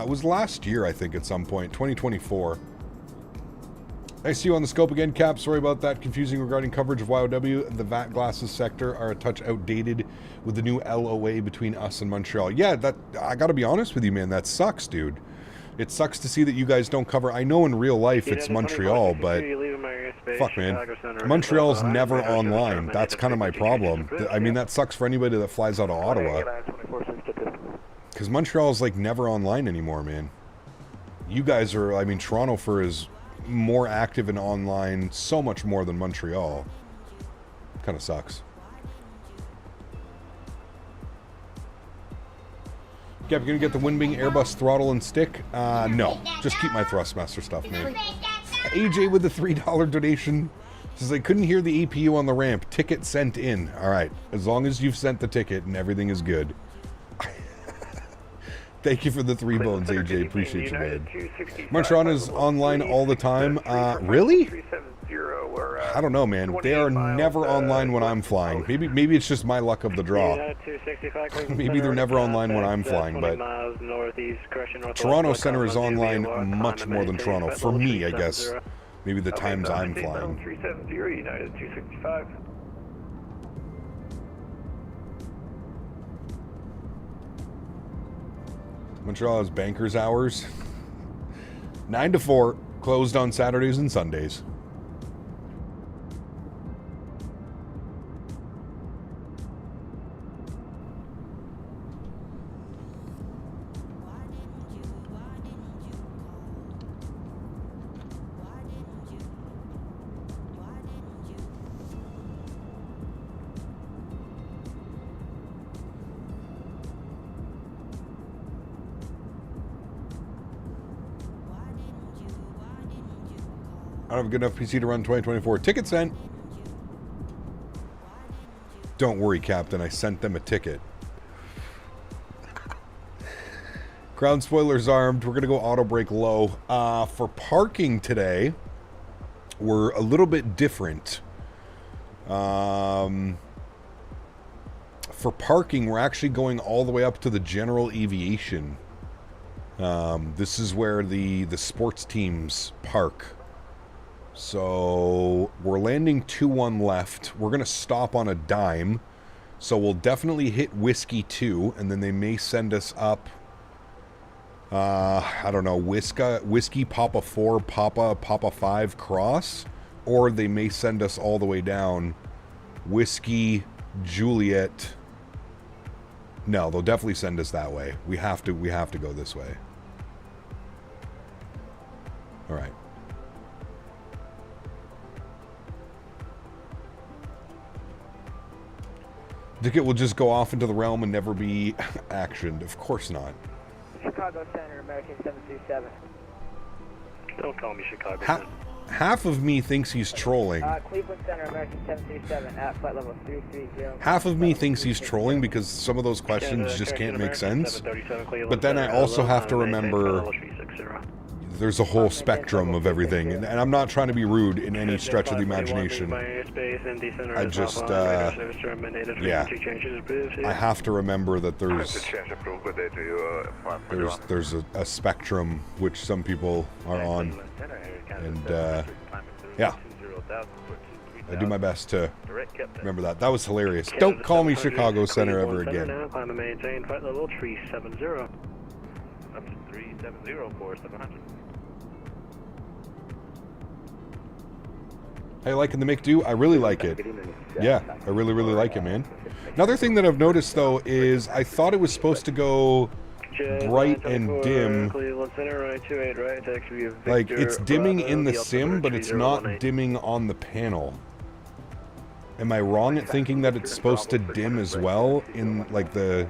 It was last year, I think, at some point. 2024. I see you on the scope again, Cap. Sorry about that. Confusing regarding coverage of YOW. The VAT glasses sector are a touch outdated with the new LOA between us and Montreal. Yeah, that I gotta be honest with you, man. That sucks, dude. It sucks to see that you guys don't cover... I know in real life it's Montreal, but... Fuck, man. Montreal's never online. That's kind of my problem. I mean, that sucks for anybody that flies out of Ottawa. Because Montreal's, like, never online anymore, man. You guys are... I mean, Toronto for is more active and online so much more than Montreal. Kind of sucks. Yep, you're gonna get the Windwing Airbus throttle and stick? No. Just keep my Thrustmaster stuff, man. AJ with the $3 donation says, I couldn't hear the APU on the ramp. Ticket sent in. Alright. As long as you've sent the ticket and everything is good. Thank you for the 3 bones, AJ. Appreciate you, man. Montreal is online all the time. Really? I don't know, man. They are never online when I'm flying. Maybe it's just my luck of the draw. Maybe they're never online when I'm flying, but Toronto Center is online much more than Toronto. For me, I guess. Maybe the times I'm flying. 370 United 265. Montreal has bankers hours. 9 to 4, closed on Saturdays and Sundays. I don't have a good enough PC to run 2024. Ticket sent. Don't worry, Captain. I sent them a ticket. Ground spoilers armed. We're going to go auto brake low. For parking today, we're a little bit different. For parking, we're actually going all the way up to the general aviation. This is where the sports teams park. So we're landing 2-1 left. We're going to stop on a dime. So we'll definitely hit Whiskey 2, and then they may send us up, I don't know, Whiskey Papa 4, Papa 5 cross, or they may send us all the way down Whiskey Juliet. No, they'll definitely send us that way. We have to go this way. All right. Ticket will just go off into the realm and never be actioned. Of course not. Chicago Center, American 737. Don't call me Chicago Center. Half of me thinks he's trolling. Cleveland Center, American 737 at flight level 330. Half of me thinks he's trolling because some of those questions just can't make sense. But then I also have to remember there's a whole spectrum of everything. And I'm not trying to be rude in any stretch of the imagination. I just, yeah. I have to remember that there's a spectrum which some people are on. And, yeah. I do my best to remember that. That was hilarious. Don't call me Chicago Center ever again. Climb and maintain flight level 370. Up to 370 for 700. How you liking the McDo? I really like it. Yeah, I really like it, man. Another thing that I've noticed, though, is I thought it was supposed to go bright and dim. Like, it's dimming in the sim, but it's not dimming on the panel. Am I wrong at thinking that it's supposed to dim as well in, like, the...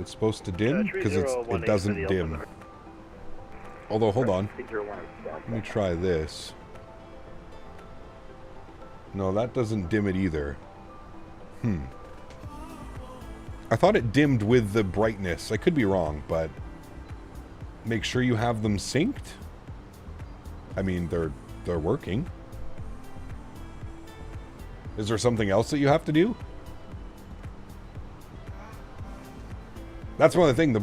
It's supposed to dim? Because it doesn't dim. Although, hold on. Let me try this. No, that doesn't dim it either. I thought it dimmed with the brightness. I could be wrong, but make sure you have them synced. I mean, they're working. Is there something else that you have to do? That's one of the things.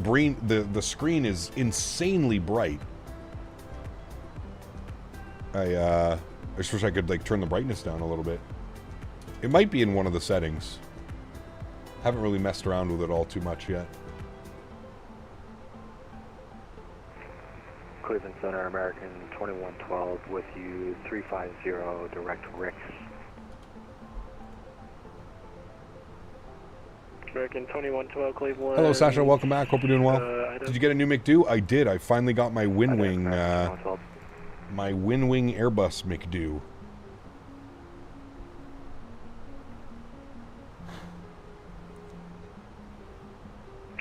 The screen is insanely bright. I just wish I could like turn the brightness down a little bit. It might be in one of the settings. Haven't really messed around with it all too much yet. Cleveland Center, American 2112 with you, 350 direct Ricks. American 2112 Cleveland. Hello, Sasha. Welcome back. Hope you're doing well. Did you get a new McDo? I did. I finally got my Winwing, my Winwing Airbus McDo.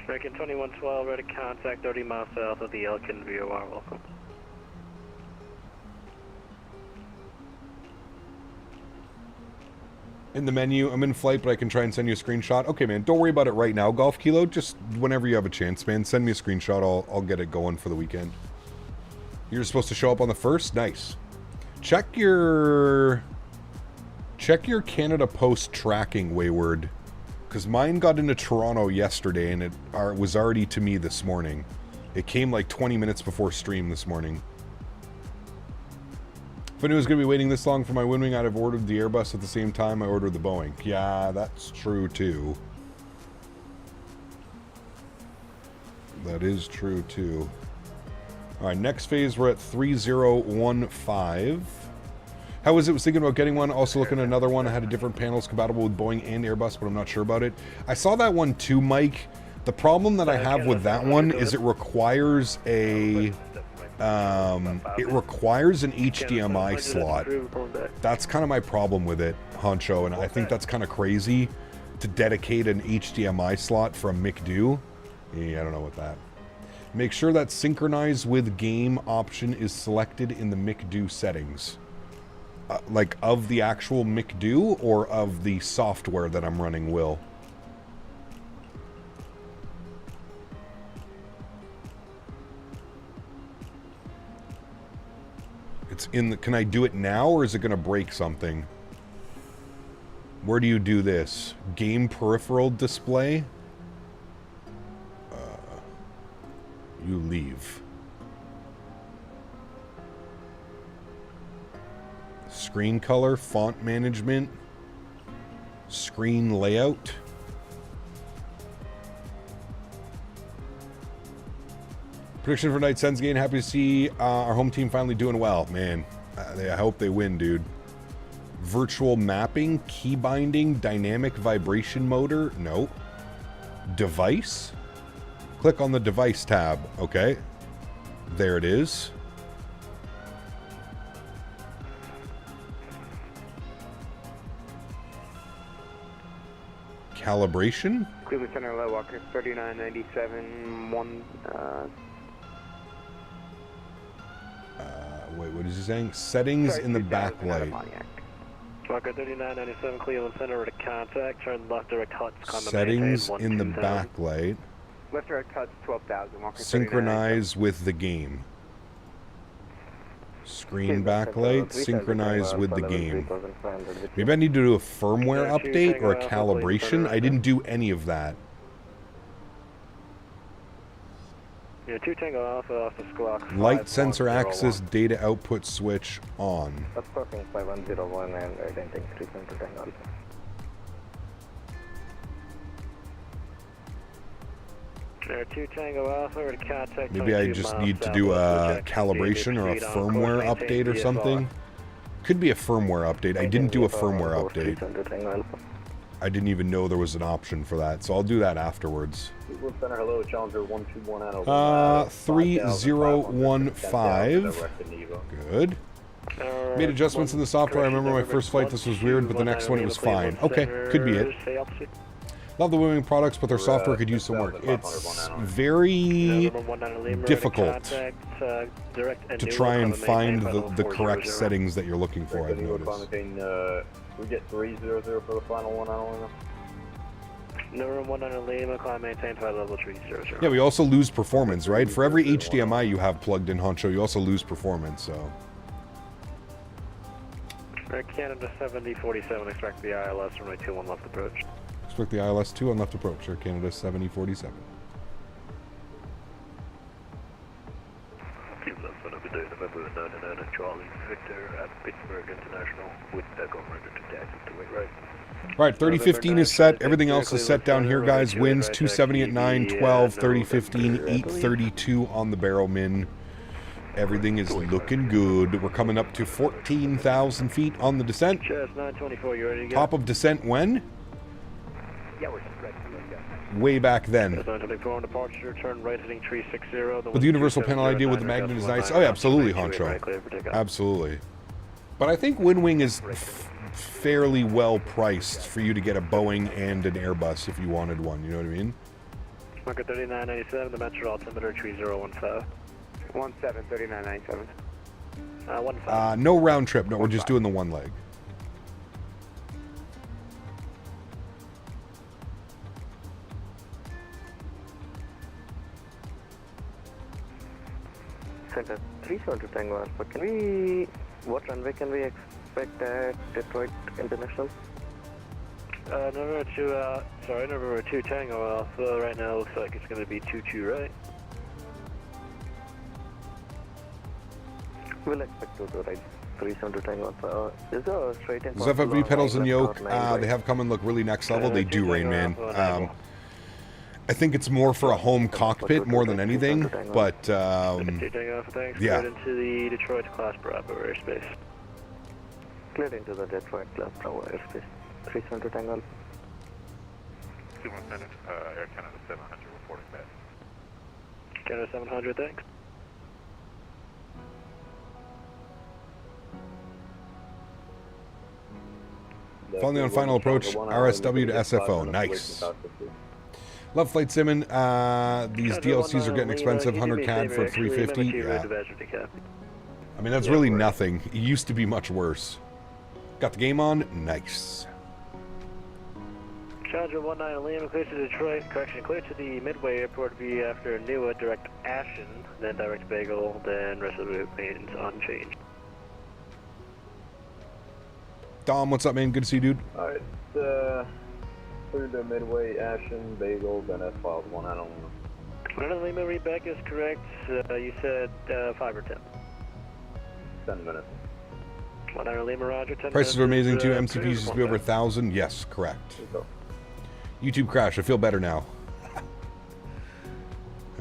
American 2112, ready to contact 30 miles south of the Elkin VOR. Welcome. In the menu, I'm in flight, but I can try and send you a screenshot. Okay, man, don't worry about it right now, Golf Kilo. Just whenever you have a chance, man, send me a screenshot. I'll get it going for the weekend. You're supposed to show up on the 1st? Nice. Check your Canada Post tracking, Wayward. Because mine got into Toronto yesterday, and it was already to me this morning. It came like 20 minutes before stream this morning. If I knew I was going to be waiting this long for my Winwing, I'd have ordered the Airbus at the same time I ordered the Boeing. Yeah, that's true too. That is true too. Alright, next phase we're at 3015. How was it? Was thinking about getting one. Also looking at another one. I had a different panels compatible with Boeing and Airbus, but I'm not sure about it. I saw that one too, Mike. The problem that I have with that one is it requires an HDMI slot. That's kind of my problem with it, Honcho, and I think that's kind of crazy to dedicate an HDMI slot for a McDo. Yeah, I don't know what that. Make sure that synchronize with game option is selected in the McDo settings. Like of the actual McDo or of the software that I'm running, Will? It's in the... Can I do it now or is it going to break something? Where do you do this? Game peripheral display? You leave. Screen color, font management, screen layout. Prediction for tonight's Sens game. Happy to see our home team finally doing well. Man, I hope they win, dude. Virtual mapping, key binding, dynamic vibration motor. No. Device. Click on the device tab. Okay. There it is. Calibration. Cleveland Center, Low Walker, 3997, Wait, what is he saying? Settings in the backlight. Walker 3997, Cleveland Center, to contact. Turn left direct huts. Settings in the backlight. Left direct huts, 12,000. Walker Synchronize with the game. Screen backlight, synchronize with the game. Maybe I need to do a firmware update or a calibration. I didn't do any of that. Yeah, 2 Tango Alpha off the squawk. Light sensor access data output switch on. That's perfect, 5101 and identity 320 Tango Alpha. Maybe I just need to do a calibration or a firmware update or something. Could be a firmware update. I didn't do a firmware update. I didn't even know there was an option for that, so I'll do that afterwards. 3015. Good. Made adjustments in the software. I remember my first flight, this was weird, but the next one it was fine. Okay, could be it. Love the Boeing products, but their software could use some work. It's very difficult to try and find the correct settings that you're looking for, I've noticed. We get 300 for the final one, I don't know. Number 19 Lima, climb maintain flight level 300. Yeah, we also lose performance, right? For every HDMI you have plugged in, Honcho, you also lose performance, so... Canada 7047, expect the ILS runway 21 left approach. Expect the ILS 2 on left approach, Air Canada 7047. November 99 Charlie Victor at Pittsburgh International with Takeoff ready to taxi to wait right. Alright, 3015 is set. Everything else is set down here, guys. Winds 270 at 912, 3015, 832 on the barrel min. Everything is looking good. We're coming up to 14,000 feet on the descent. Top of descent when? Yeah, we're ready. Way back then. But the universal panel idea with the magnet is nice. Oh yeah, absolutely, Honcho. Absolutely. But I think Windwing is fairly well priced for you to get a Boeing and an Airbus if you wanted one, you know what I mean? Marker 3997, the metro altimeter 3015. 17 3997. 15. No round trip, no, we're just doing the one leg. Center 370 Tango Alpha. Can we, what runway can we expect at Detroit International? Number 2 Tango Alpha. Right now looks like it's going to be 22, right? We'll expect to right 370 Tango Alpha. Is there a straight in? Does FFV pedals and yoke? They have come and look really next level. They do, Rain Man. I think it's more for a home cockpit more than anything, but yeah. Cleared into the Detroit Class Bravo airspace. Cleared into the Detroit Class Bravo airspace. 370 Tango. 217, Air Canada 700 reporting back. Canada 700, thanks. Finally on final approach, RSW to SFO. Nice. Love flight simming. These DLCs are getting expensive. 100 CAD for 350. Yeah. I mean, that's really nothing. It used to be much worse. Got the game on? Nice. Challenger 19 Liam, clear to Detroit. Correction, clear to the Midway Airport V after Newa, direct Ashen, then direct Bagel, then rest of the route remains unchanged. Dom, what's up, man? Good to see you, dude. Alright, through the Midway, Ashen, Bagel, then S-Files 191. Lima, read back is correct. You said 5 or 10. 10 minutes. 19 Lima, Roger. 10 Prices are amazing too. minutes, MCPs used to be over 1,000. Yes, correct. YouTube crash. I feel better now.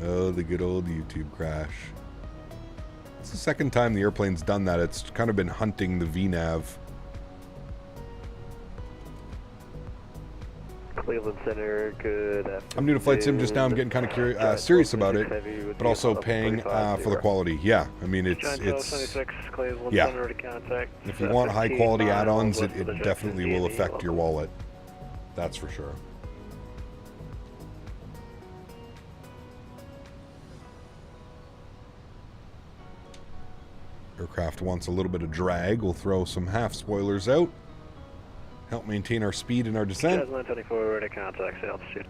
Oh, the good old YouTube crash. It's the second time the airplane's done that. It's kind of been hunting the VNAV. Cleveland Center, good afternoon. I'm new to flight sim just now. I'm getting kind of serious about it, but also paying for the quality. Yeah, I mean it's yeah. If you want high quality add-ons, it definitely will affect your wallet. That's for sure. Aircraft wants a little bit of drag. We'll throw some half spoilers out. Help maintain our speed and our descent. 924, ready to contact altitude.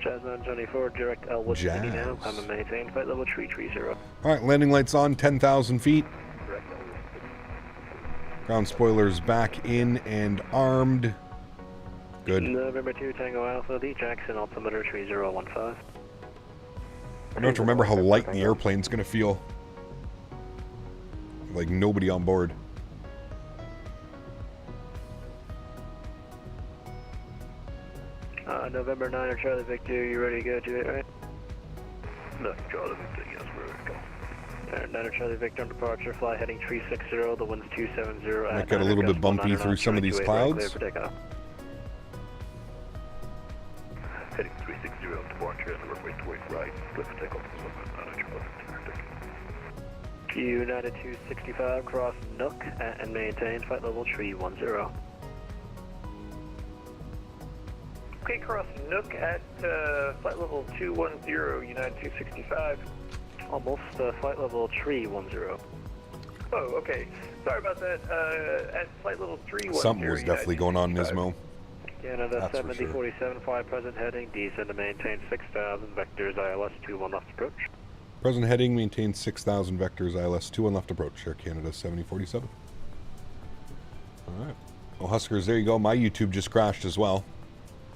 Jazz 924, direct Elwood City now. I'm a maintain flight level 330. Alright, landing lights on, 10,000 feet. Ground spoilers back in and armed. Good. November 2 Tango Alpha, the Jackson altimeter 3015. I don't have to remember how light the airplane's going to feel. Like nobody on board. November 9 or Charlie Victor, you ready to go to it, right? No, Charlie Victor, yes, we're ready to go. 9 or Charlie Victor on departure, fly heading 360, the wind's 270. Might get a little bit bumpy through some of these clouds. Heading 360, departure, and the runway 28 right, clear for takeoff, United 265, cross Nook and maintain flight level 310. Okay, cross Nook at flight level 210, United 265. Almost flight level 310. Oh, okay. Sorry about that. At flight level 310. Something was definitely going on in Nismo. Canada 7047, fly present heading, descend to maintain 6,000, vectors ILS 21 left approach. Present heading, maintain 6,000 vectors, ILS 21 left approach. Air Canada 7047. Alright. Well, Huskers, there you go. My YouTube just crashed as well.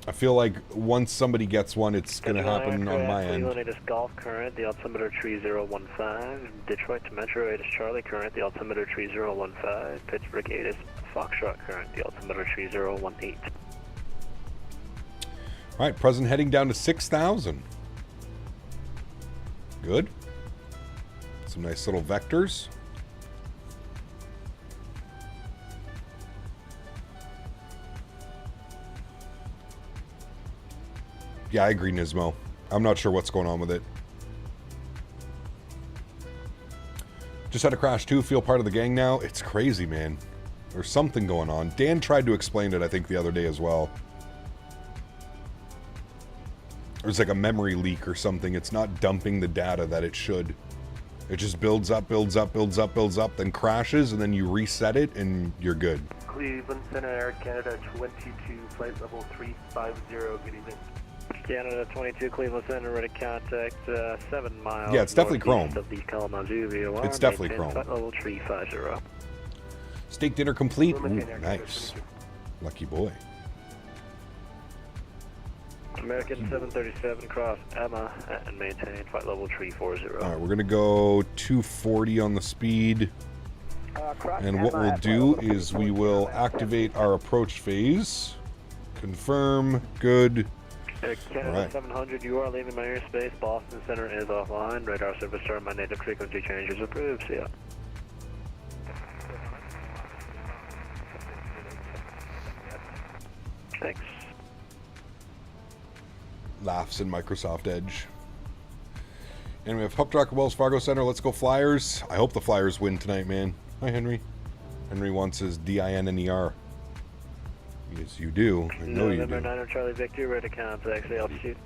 I feel like once somebody gets one, it's going to happen on my end. Cleveland 8 is Golf current, the altimeter 3015. Detroit to Metro 8 is Charlie current, the altimeter 3015. Pittsburgh 8 is Foxtrot current, the altimeter 3018. Alright, present heading down to 6,000. Good. Some nice little vectors. Yeah, I agree, Nismo. I'm not sure what's going on with it. Just had a crash too, feel part of the gang now. It's crazy, man. There's something going on. Dan tried to explain it, I think, the other day as well. There's like a memory leak or something. It's not dumping the data that it should. It just builds up, builds up, builds up, builds up, then crashes, and then you reset it, and you're good. Cleveland Center, Air Canada 22, flight level 350, good evening. Canada 22, Cleveland Center, ready to contact 7 miles. Yeah, it's definitely chrome. Of the Kalamazoo VOR, it's definitely chrome. Flight level 350. Steak dinner complete. Ooh, nice. Lucky boy. American 737, cross Emma and maintain flight level 340. Alright, we're going to go 240 on the speed. And what we'll do is we will activate our approach phase. Confirm. Good. Canada right. 700, you are leaving my airspace. Boston Center is offline. Radar service start. My native frequency changes approved. See ya. Thanks. Laughs in Microsoft Edge. And we have Pup Truck, Wells Fargo Center. Let's go Flyers. I hope the Flyers win tonight, man. Hi, Henry. Henry wants his DINNER. Yes, you do. I know you November do. 9 Charlie Victor, ready to contact altitude.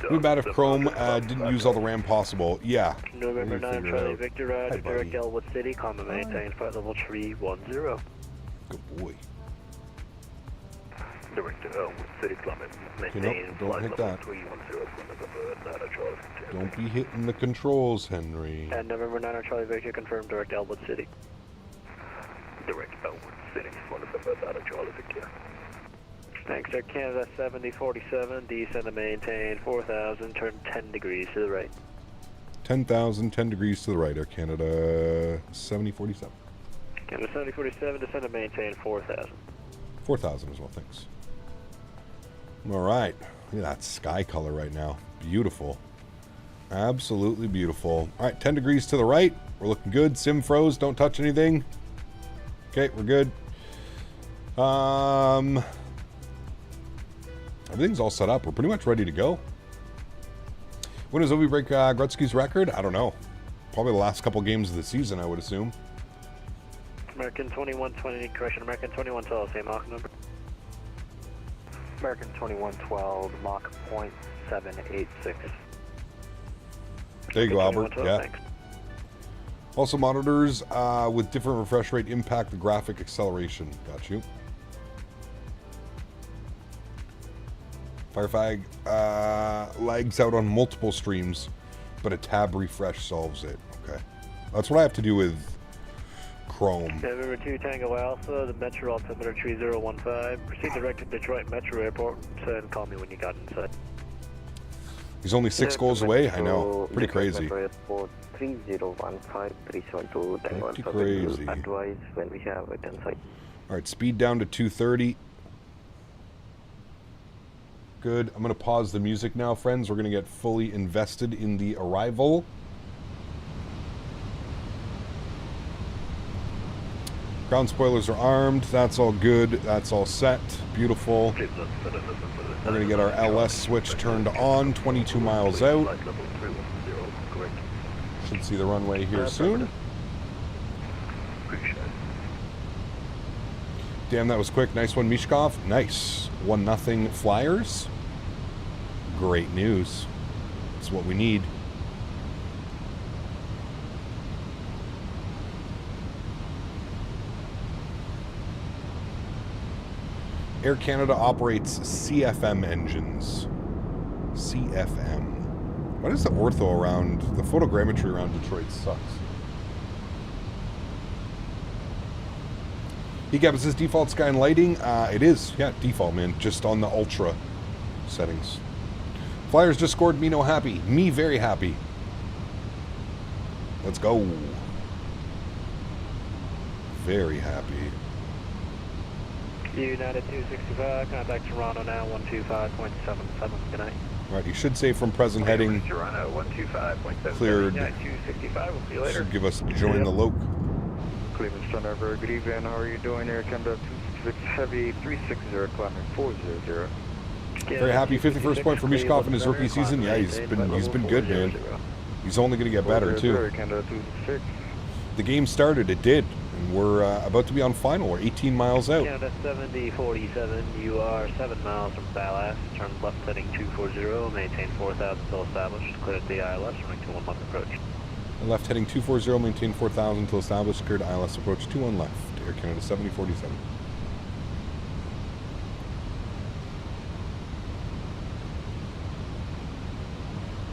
Too bad if Chrome didn't use all the RAM possible. Yeah. November 9 Charlie Victor, Hi, ride buddy. direct Elwood City, calm and maintain flight level 310. Good boy. Direct Elwood City, climate, maintain don't hit that. 310. Don't be hitting the controls, Henry. And November 9 Charlie Victor, confirmed direct Elwood City. Direct Elwood City, November 9 Charlie Victor. Thanks, Air Canada 7047, descend and maintain 4000, turn 10 degrees to the right. 10,000, 10 degrees to the right, Air Canada 7047. Canada 7047, descend and maintain 4000. 4,000 as well, thanks. All right. Look at that sky color right now. Beautiful. Absolutely beautiful. All right, 10 degrees to the right. We're looking good. Sim froze. Don't touch anything. Okay, we're good. Everything's all set up. We're pretty much ready to go. When does Ovi break Gretzky's record? I don't know. Probably the last couple games of the season, I would assume. American 2120, correction, American 2112, same Mach number. American 2112, Mach .786. There you go, Albert. Yeah. Thanks. Also, monitors with different refresh rate impact the graphic acceleration. Got you. Firefag lags out on multiple streams, but a tab refresh solves it. Okay. That's what I have to do with Chrome. November 2 Tango Alpha, the Metro altimeter 3015. Proceed direct to Detroit Metro Airport and call me when you got inside. He's only 6 goals away. I know. Pretty crazy. Airport 3015 372 Tango Pretty Alpha. crazy. Advise when we have it inside. All right, speed down to 230. Good. I'm going to pause the music now, friends. We're going to get fully invested in the arrival. Ground spoilers are armed. That's all good. That's all set. Beautiful. We're going to get our LS switch turned on. 22 miles out. Should see the runway here soon. Damn, that was quick. Nice one, Mishkov. Nice. 1-0 Flyers. Great news. That's what we need. Air Canada operates CFM engines. CFM. What is the ortho around, the photogrammetry around Detroit sucks. Decap, is this default sky and lighting? It is, yeah, default, man. Just on the ultra settings. Flyers just scored me no happy. Me very happy. Let's go. Very happy. United 265, contact Toronto now 125.77. Good night. All right, you should say from present heading. Toronto 125.7. Cleared. 265. We'll see you later. Should give us join the loc. Cleveland Thunder, very good evening. How are you doing, Air Canada 266 Heavy 360, climbing 400. Very happy. 51st point for Mishkov in his rookie season. Yeah, he's been good, man. He's only going to get better too. Air Canada 266. The game started. It did. And we're about to be on final. We're 18 miles out. Canada 7047, you are 7 miles from Lacasse. Turn left heading 240, maintain 4000 until established. Clear at the ILS, running to 1 left approach. Left heading 240, maintain 4000 until established. Cleared ILS approach 21 left. Air Canada 7047.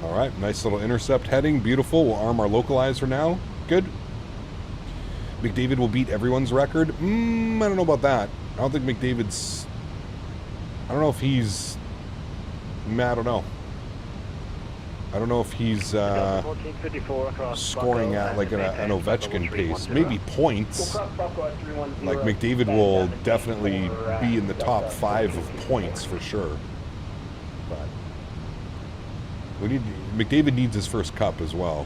All right, nice little intercept heading. Beautiful. We'll arm our localizer now. Good. McDavid will beat everyone's record. I don't know about that. I don't think McDavid's... I don't know if he's... I don't know. I don't know if he's scoring at like an Ovechkin pace. Maybe points. Like McDavid will definitely be in the top 5 of points for sure. But McDavid needs his first cup as well.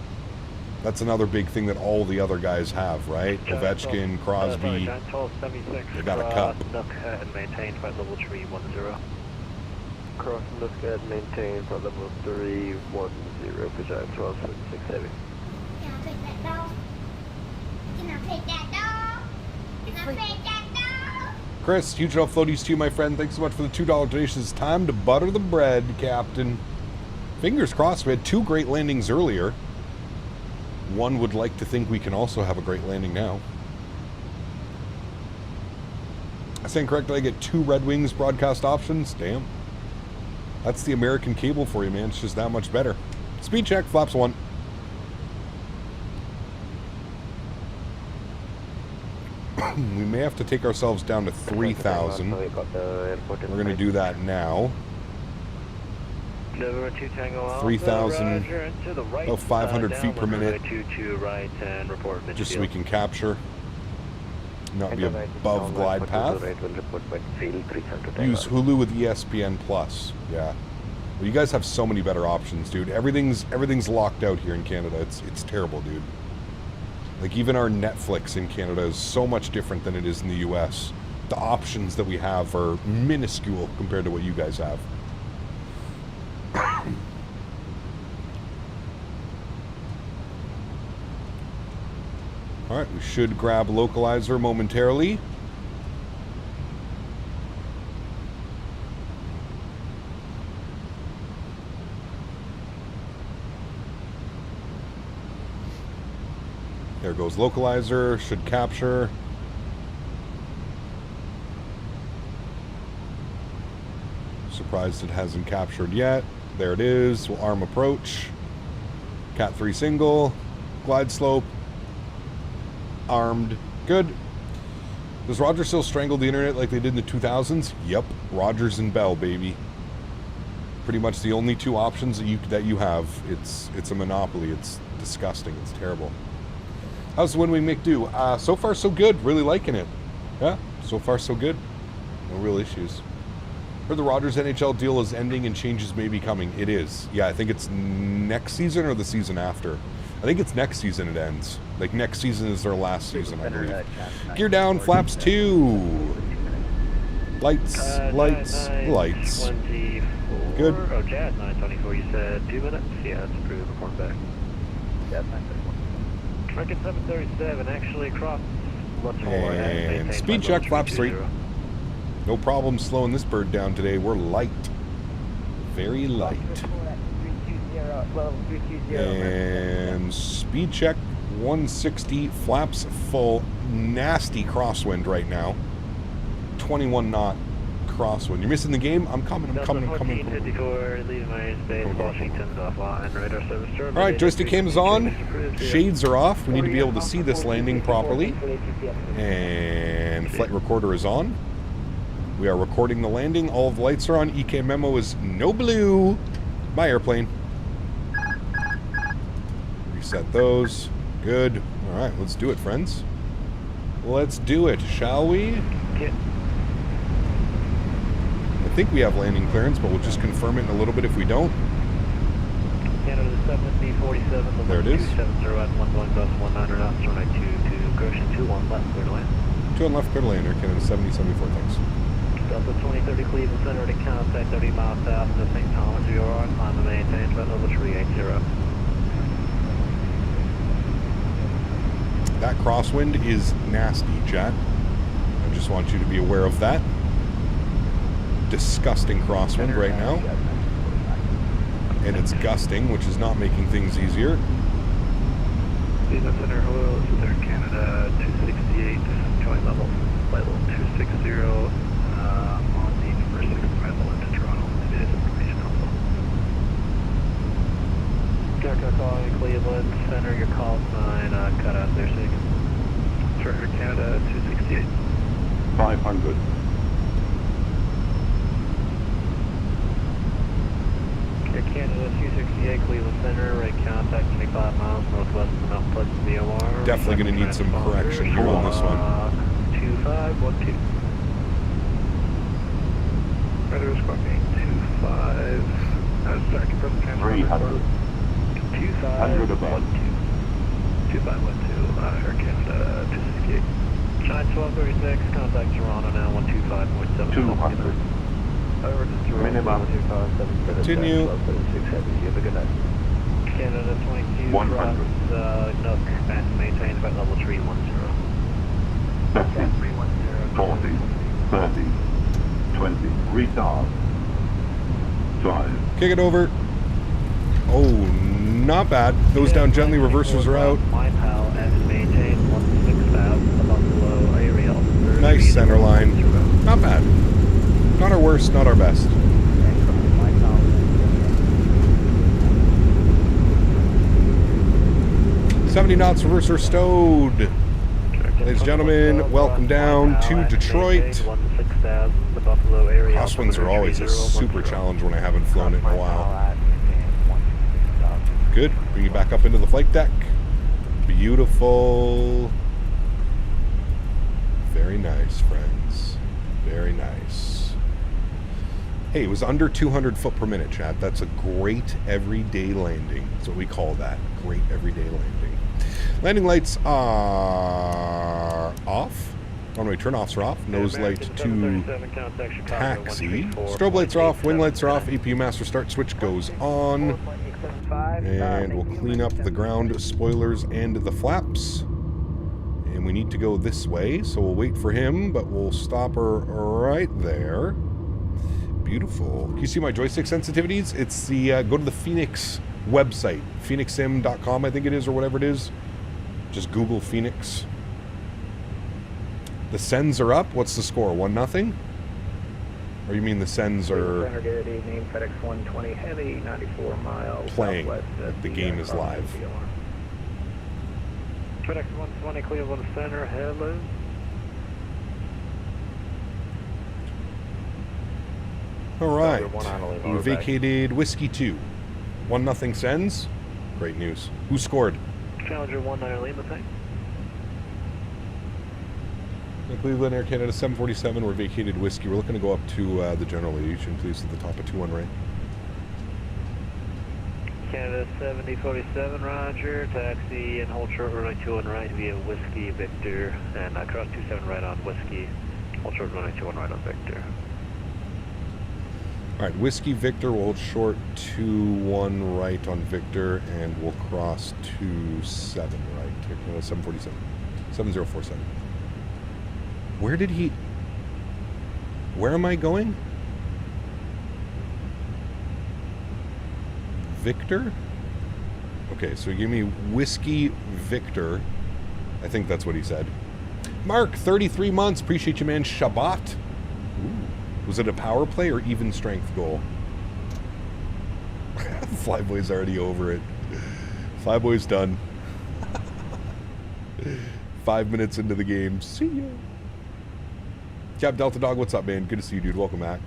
That's another big thing that all the other guys have, right? Ovechkin, Crosby, they got a cup. Look and maintain flight level 310. Cross look at maintain flight level 310, Giant 1276 Heavy. Can I take that dog? Can I take that dog? Chris, huge enough floaties to you, my friend. Thanks so much for the $2 donation. It's time to butter the bread, Captain. Fingers crossed. We had 2 great landings earlier. One would like to think we can also have a great landing now. I stand correct that I get 2 Red Wings broadcast options? Damn. That's the American cable for you, man. It's just that much better. Speed check, flaps 1. We may have to take ourselves down to 3,000. We're going to do that now. 3,000, about 500 feet per minute, just so we can capture, not be above glide path. Use Hulu with ESPN Plus. Yeah. Well, you guys have so many better options, dude. Everything's locked out here in Canada. It's terrible, dude. Like, even our Netflix in Canada is so much different than it is in the US. The options that we have are minuscule compared to what you guys have. Alright, we should grab localizer momentarily. There goes localizer, should capture. Surprised it hasn't captured yet. There it is. We'll arm approach. Cat 3 single. Glide slope. Armed. Good. Does Rogers still strangle the internet like they did in the 2000s? Yep. Rogers and Bell, baby. Pretty much the only 2 options that you have. It's a monopoly. It's disgusting. It's terrible. How's the Win-Wing Mick do? So far, so good. Really liking it. Yeah, so far, so good. No real issues. Heard the Rogers NHL deal is ending and changes may be coming. It is. Yeah, I think it's next season or the season after. I think it's next season it ends. Like, next season is their last season, I believe. Gear down, flaps 2. Lights, lights, lights. Good. Oh, Jazz 924, you said 2 minutes? Yeah, that's approved. Report back. Jazz 924. Reckon 737, actually crossed. And speed check, flaps 3. No problem slowing this bird down today. We're light. Very light. And speed check 160, flaps full. Nasty crosswind right now. 21 knot crosswind. You're missing the game? I'm coming. Alright, joystick cam is on. Shades are off. We need to be able to see this landing properly. And flight recorder is on. We are recording the landing. All of the lights are on. EK memo is no blue. My airplane. Reset those. Good. All right, let's do it, friends. Let's do it, shall we? I think we have landing clearance, but we'll just confirm it in a little bit if we don't. Canada 7B47. There it is. 270 at 11.19 knots, runway 22, Goshen 21 left, clear to land. 2 on left, clear to land, Air Canada 7074, thanks. Delta 2030 Cleveland Center to contact 30 miles south of St. Thomas, you are climb and maintain flight level 380. That crosswind is nasty, chat. I just want you to be aware of that. Disgusting crosswind right now. And it's gusting, which is not making things easier. Cleveland Center, hello, this is Air Canada 268, joint level, flight level 260. On the first 6 arrival into Toronto. It is information also. Delta calling Cleveland Center, your call sign cut out there, so you can. Air Canada 268. 500. Air Canada 268 Cleveland Center, right contact 25 miles northwest of Mount Pleasant VOR. Definitely going to need some correction here on this one. 2512. Weather is squawking 25. Sorry, confirm the transfer. 300. 2512. 2512, Air Canada 268. China 1236, contact Toronto now 125.7. 200. Over to Toronto. Minimum. 257. Continue. You have a good night. Canada 22, 100. Nook, and maintain about level 310. Setting 40, 30, 20, retard. 5. Kick it over. Oh, not bad. Goes down gently, reversers are out. Nice center line. Not bad. Not our worst, not our best. 70 knots, reverser stowed. Ladies and gentlemen, welcome down to Detroit. Crosswinds are always a super challenge when I haven't flown it in a while. Good. Bring you back up into the flight deck. Beautiful. Very nice, friends. Very nice. Hey, it was under 200 foot per minute, chat. That's a great everyday landing. That's what we call that. Great everyday landing. Landing lights are off. Runway turn-offs are off. Nose light to taxi. Strobe lights are off. Wing lights are off. APU master start switch goes on. And we'll clean up the ground spoilers and the flaps. And we need to go this way, so we'll wait for him, but we'll stop her right there. Beautiful. Can you see my joystick sensitivities? It's the, go to the Fenix website. Phoenixsim.com, I think it is, or whatever it is. Just Google Phoenix. The Sens are up. What's the score? 1-0? Or you mean the Sens are Good evening, FedEx 120 Heavy, 94 miles. playing? The game is live. FedEx 120 Cleveland Center, hello. All right. We vacated Whiskey 2. 1-0 Sens. Great news. Who scored? Challenger 19 Lima, thanks. Cleveland Air Canada 747. We're vacated Whiskey. We're looking to go up to the general aviation, please, at the top of 21 right. Canada 7047, roger. Taxi and hold short runway 21 right via Whiskey Victor. And cross 27 right on Whiskey. Hold short runway 21 right on Victor. All right, Whiskey Victor, we'll hold short 21 right on Victor, and we'll cross 27 right. 747. 7047. Where did he... Where am I going? Victor? Okay, so he gave me Whiskey Victor. I think that's what he said. Mark, 33 months. Appreciate you, man. Shabbat. Ooh. Was it a power play or even strength goal? Flyboy's already over it. Flyboy's done. 5 minutes into the game. See ya. Cap Delta Dog, what's up, man? Good to see you, dude. Welcome back.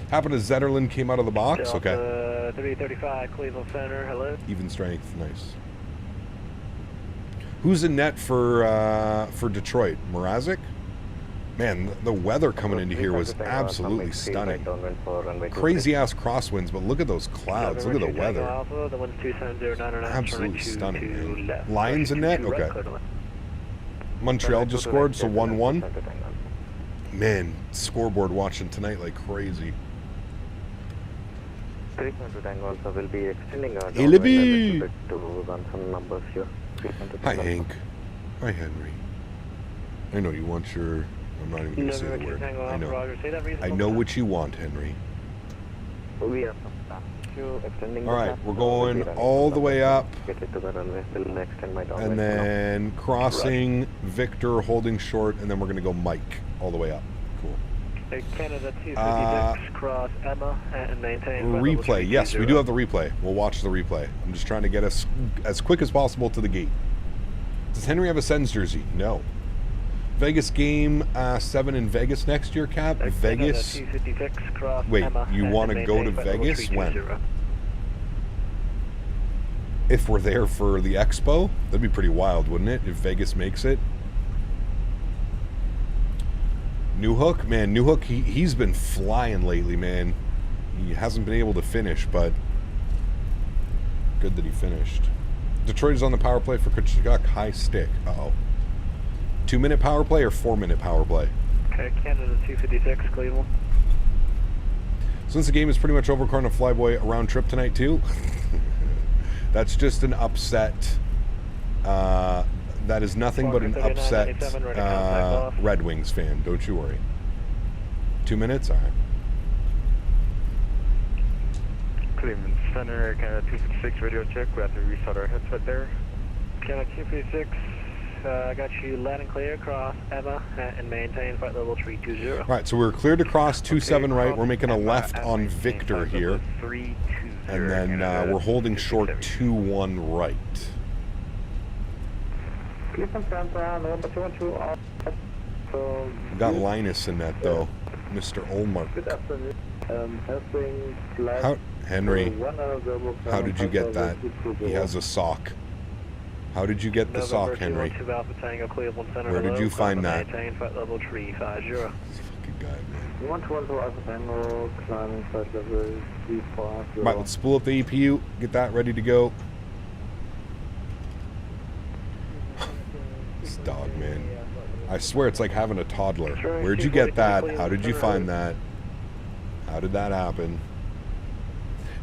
Happened to Zetterlund came out of the box. Delta, okay. 335 Cleveland Center. Hello. Even strength. Nice. Who's in net for Detroit? Mrazek? Man, the weather coming into here was absolutely stunning. Crazy ass crosswinds, but look at those clouds. Look at the weather. Absolutely stunning, man. Lions in net? Okay. Montreal just scored, so 1-1. Man, scoreboard watching tonight like crazy. Hey, Libby! Hi, Hank. Hi, Henry. I know you want your... I'm not even going to say the word. I know. I know what you want, Henry. Alright, we're going all the way up. And then crossing Victor, holding short, and then we're going to go Mike all the way up. Cool. Canada 256, cross Emma and maintain. Replay. Yes, we do have the replay. We'll watch the replay. I'm just trying to get us as quick as possible to the gate. Does Henry have a Sens jersey? No. Vegas game 7 in Vegas next year, Cap? Vegas? Wait, you want to go to Vegas? When? If we're there for the expo? That'd be pretty wild, wouldn't it? If Vegas makes it. Newhook? Man, Newhook, he's been flying lately, man. He hasn't been able to finish, but good that he finished. Detroit is on the power play for Kachuk. High stick. Uh-oh. 2-minute power play or 4-minute power play? Okay, Canada 256, Cleveland. Since the game is pretty much over, calling a Flyboy a round trip tonight too. That's just an upset. That is nothing but an upset Red Wings fan. Don't you worry. 2 minutes? All right. Cleveland Center, Canada 256, radio check. We have to restart our headset there. Canada 256, I got you loud and clear across Emma and maintain flight level 320. All right, so we're cleared to cross 27 right. We're making a left on Victor here. And then we're holding short 21 right. We got Linus in that, though. Mr. Olmark. Henry, how did you get that? He has a sock. How did you get the sock, Henry? Where did you find that? This fucking guy, man. Right, let's spool up the EPU. Get that ready to go. This dog, man. I swear it's like having a toddler. Where'd you get that? How did you find that? How did that happen?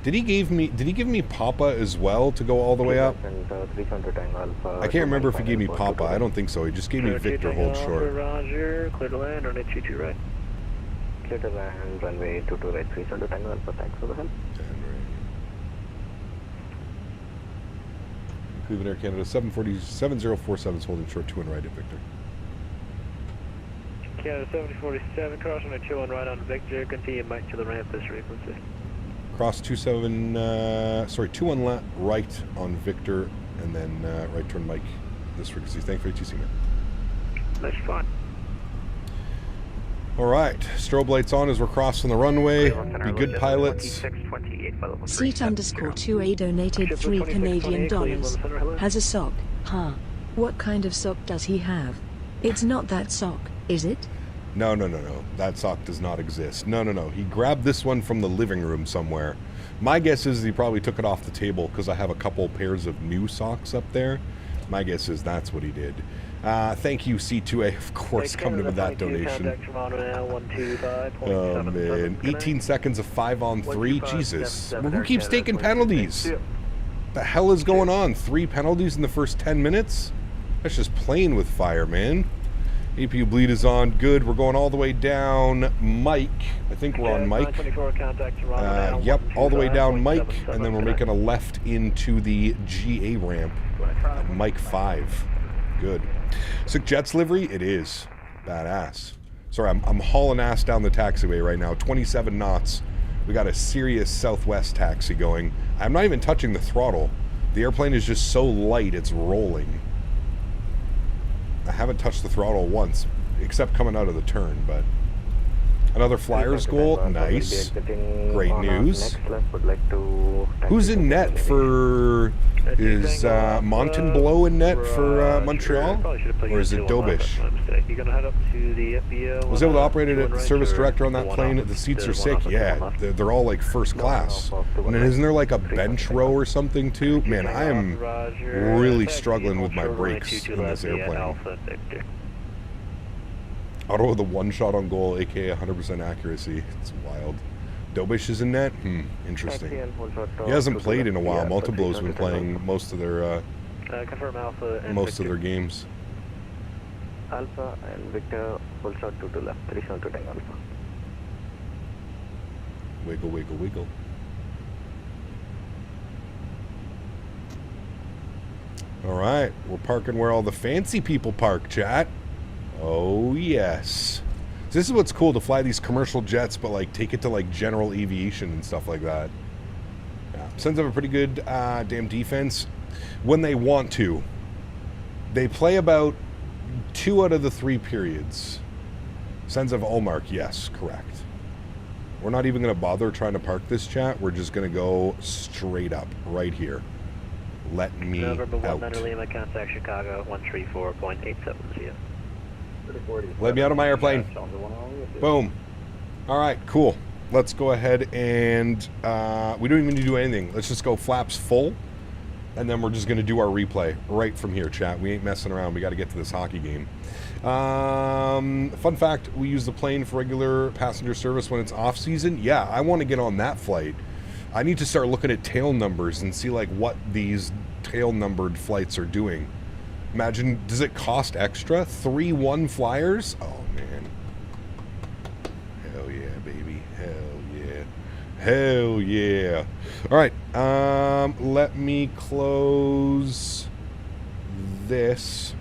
Did he give me Papa as well to go all the way up? I can't remember if he gave me Papa. I don't think so. He just gave me Victor hold short. Roger, clear to land, runway 22 right. Clear to land, runway 22 right, 300 Tango Alpha, thanks for the help. Cleveland Air Canada 7047 is holding short 2 and right at Victor. Canada 7047, cross runway 21 right on Victor, continue Mike to the ramp this frequency. Cross 21 right on Victor, and then right turn Mike this frequency. Thank you for ATC, man. That's fine. All right, strobe lights on as we're crossing the runway. Be good pilots. Seat_2A donated $3 Canadian. Has a sock. Huh. What kind of sock does he have? It's not that sock, is it? No. That sock does not exist. No. He grabbed this one from the living room somewhere. My guess is he probably took it off the table because I have a couple pairs of new socks up there. My guess is that's what he did. Thank you, C2A, of course, coming in with that donation. Oh, man. 18 seconds of 5 on 3? Jesus. Well, who keeps taking penalties? The hell is going on? 3 penalties in the first 10 minutes? That's just playing with fire, man. APU bleed is on. Good. We're going all the way down Mike. I think we're on Mike. Yep, all the way down Mike. And then we're making a left into the GA ramp at Mike 5. Good. Sick Jets livery? It is. Badass. Sorry, I'm hauling ass down the taxiway right now. 27 knots. We got a serious southwest taxi going. I'm not even touching the throttle. The airplane is just so light, it's rolling. I haven't touched the throttle once, except coming out of the turn, but... Another Flyers goal. Nice. Great news. Who's in net for... Is Montenbleau in net for Montreal? Or is it Dobish? Was able to operate it at service director on that plane. The seats are sick. Yeah, they're all like first class. And then isn't there like a bench row or something too? Man, I am really struggling with my brakes in this airplane. Ottawa with a 1 shot on goal, aka 100% accuracy. It's wild. Dobish is in net? Interesting. He hasn't played in a while. Montenbleau's been playing most of their games. Alpha and Victor, full shot 2 to left, 3 shot to Tango Alpha. Wiggle, wiggle, wiggle. All right, we're parking where all the fancy people park, chat. Oh, yes. This is what's cool, to fly these commercial jets, but like take it to like general aviation and stuff like that. Yeah. Sens have a pretty good damn defense when they want to. They play about 2 out of the 3 periods. Sens have Olmark, yes, correct. We're not even going to bother trying to park this, chat. We're just going to go straight up right here. Let me November 1 out. Lima, contact Chicago 134.870. Let me out of my airplane. Boom. All right, cool. Let's go ahead and we don't even need to do anything. Let's just go flaps full, and then we're just going to do our replay right from here, chat. We ain't messing around. We got to get to this hockey game. Fun fact, we use the plane for regular passenger service when it's off season. Yeah, I want to get on that flight. I need to start looking at tail numbers and see like what these tail numbered flights are doing. Imagine, does it cost extra? 3-1 flyers? Oh, man. Hell yeah, baby. Hell yeah. Hell yeah. All right. Let me close this.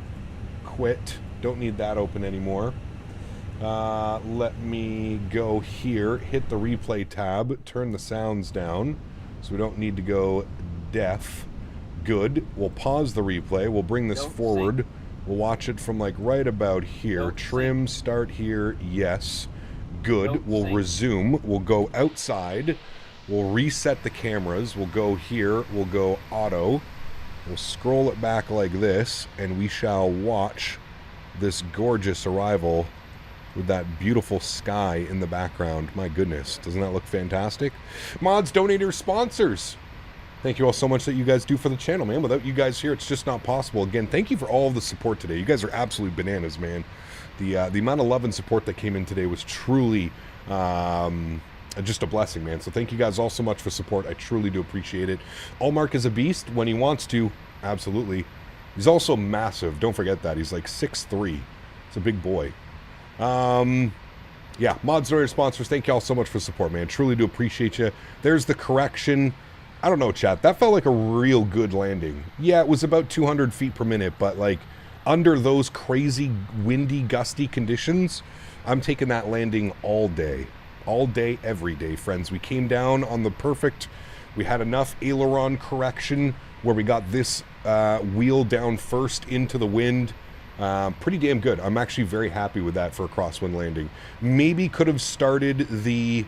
Quit. Don't need that open anymore. Let me go here, hit the replay tab, turn the sounds down, so we don't need to go deaf. Good. We'll pause the replay. We'll bring this forward. We'll watch it from like right about here. Trim, start here. Yes. Good. We'll resume. We'll go outside. We'll reset the cameras. We'll go here. We'll go auto. We'll scroll it back like this, and we shall watch this gorgeous arrival with that beautiful sky in the background. My goodness, doesn't that look fantastic? Mods, donators, sponsors, thank you all so much that you guys do for the channel, man. Without you guys here, it's just not possible. Again, thank you for all of the support today. You guys are absolute bananas, man. The amount of love and support that came in today was truly just a blessing, man. So thank you guys all so much for support. I truly do appreciate it. Allmark is a beast when he wants to. Absolutely. He's also massive. Don't forget that. He's like 6'3". It's a big boy. Yeah, mods, donors, sponsors, thank you all so much for support, man. Truly do appreciate you. There's the correction. I don't know, chat. That felt like a real good landing. Yeah, it was about 200 feet per minute, but like under those crazy windy, gusty conditions, I'm taking that landing all day. All day, every day, friends. We came down on the perfect, we had enough aileron correction where we got this wheel down first into the wind. Pretty damn good. I'm actually very happy with that for a crosswind landing. Maybe could have started the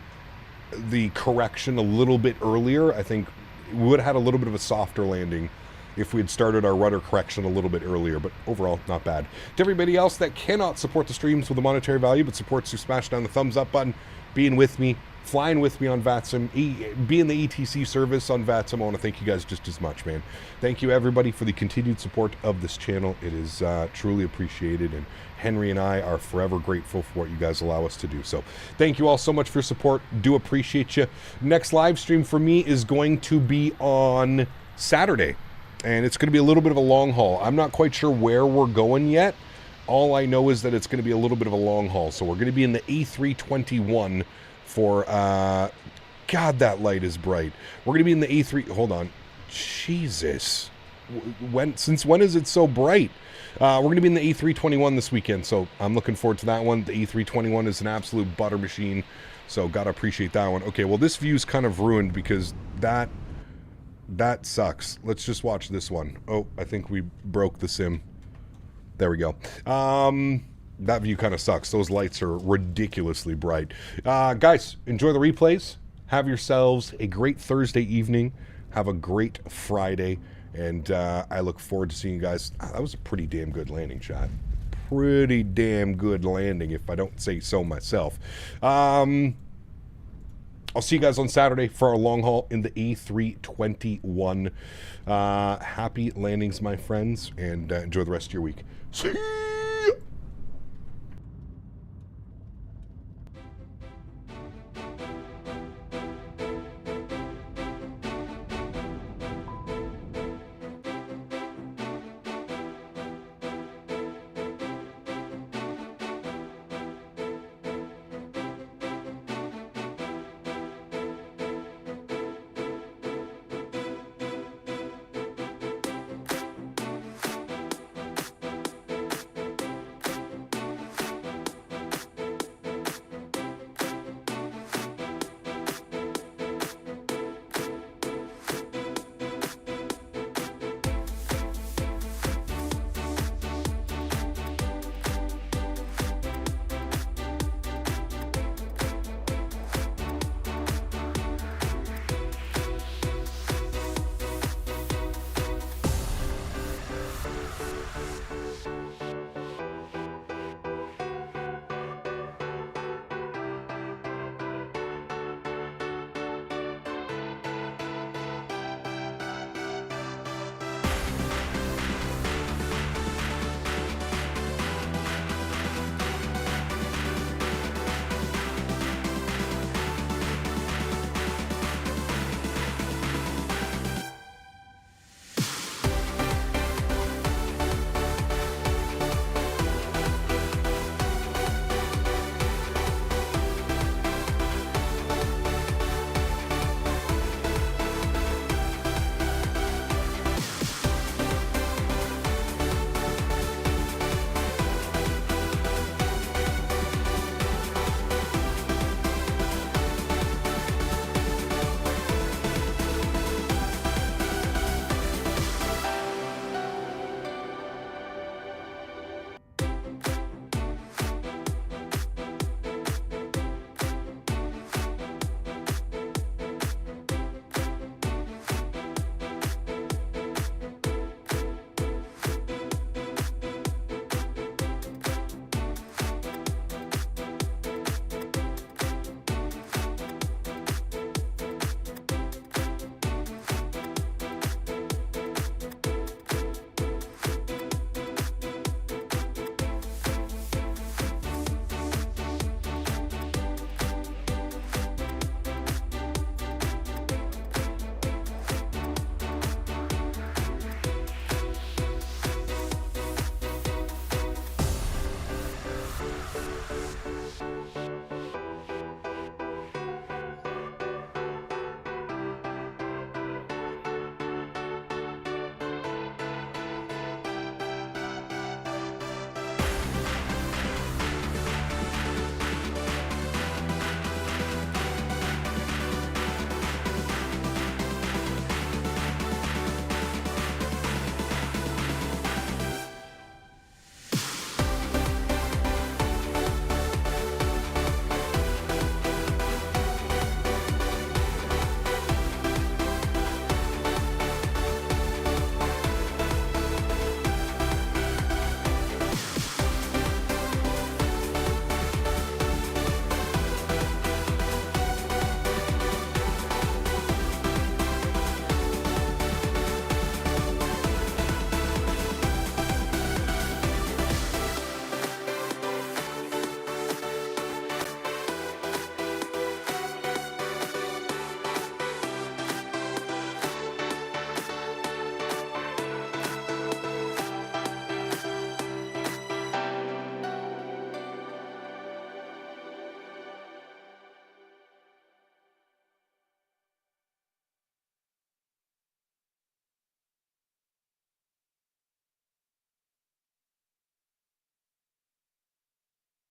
correction a little bit earlier. I think we would have had a little bit of a softer landing if we had started our rudder correction a little bit earlier, but overall, not bad. To everybody else that cannot support the streams with a monetary value, but supports to smash down the thumbs up button, being with me, flying with me on VATSIM, being the ETC service on VATSIM, I want to thank you guys just as much, man. Thank you, everybody, for the continued support of this channel. It is truly appreciated, and Henry and I are forever grateful for what you guys allow us to do. So thank you all so much for your support. Do appreciate you. Next live stream for me is going to be on Saturday, and it's going to be a little bit of a long haul. I'm not quite sure where we're going yet. All I know is that it's going to be a little bit of a long haul. So we're going to be in the A321 for, God, that light is bright. We're going to be in the A3, hold on. Jesus. Since when is it so bright? We're going to be in the A321 this weekend, so I'm looking forward to that one. The A321 is an absolute butter machine, so got to appreciate that one. Okay, well, this view's kind of ruined because that sucks. Let's just watch this one. Oh, I think we broke the sim. There we go. That view kind of sucks. Those lights are ridiculously bright. Guys, enjoy the replays. Have yourselves a great Thursday evening. Have a great Friday. And I look forward to seeing you guys. That was a pretty damn good landing shot. Pretty damn good landing, if I don't say so myself. I'll see you guys on Saturday for our long haul in the A321. Happy landings, my friends, and enjoy the rest of your week. See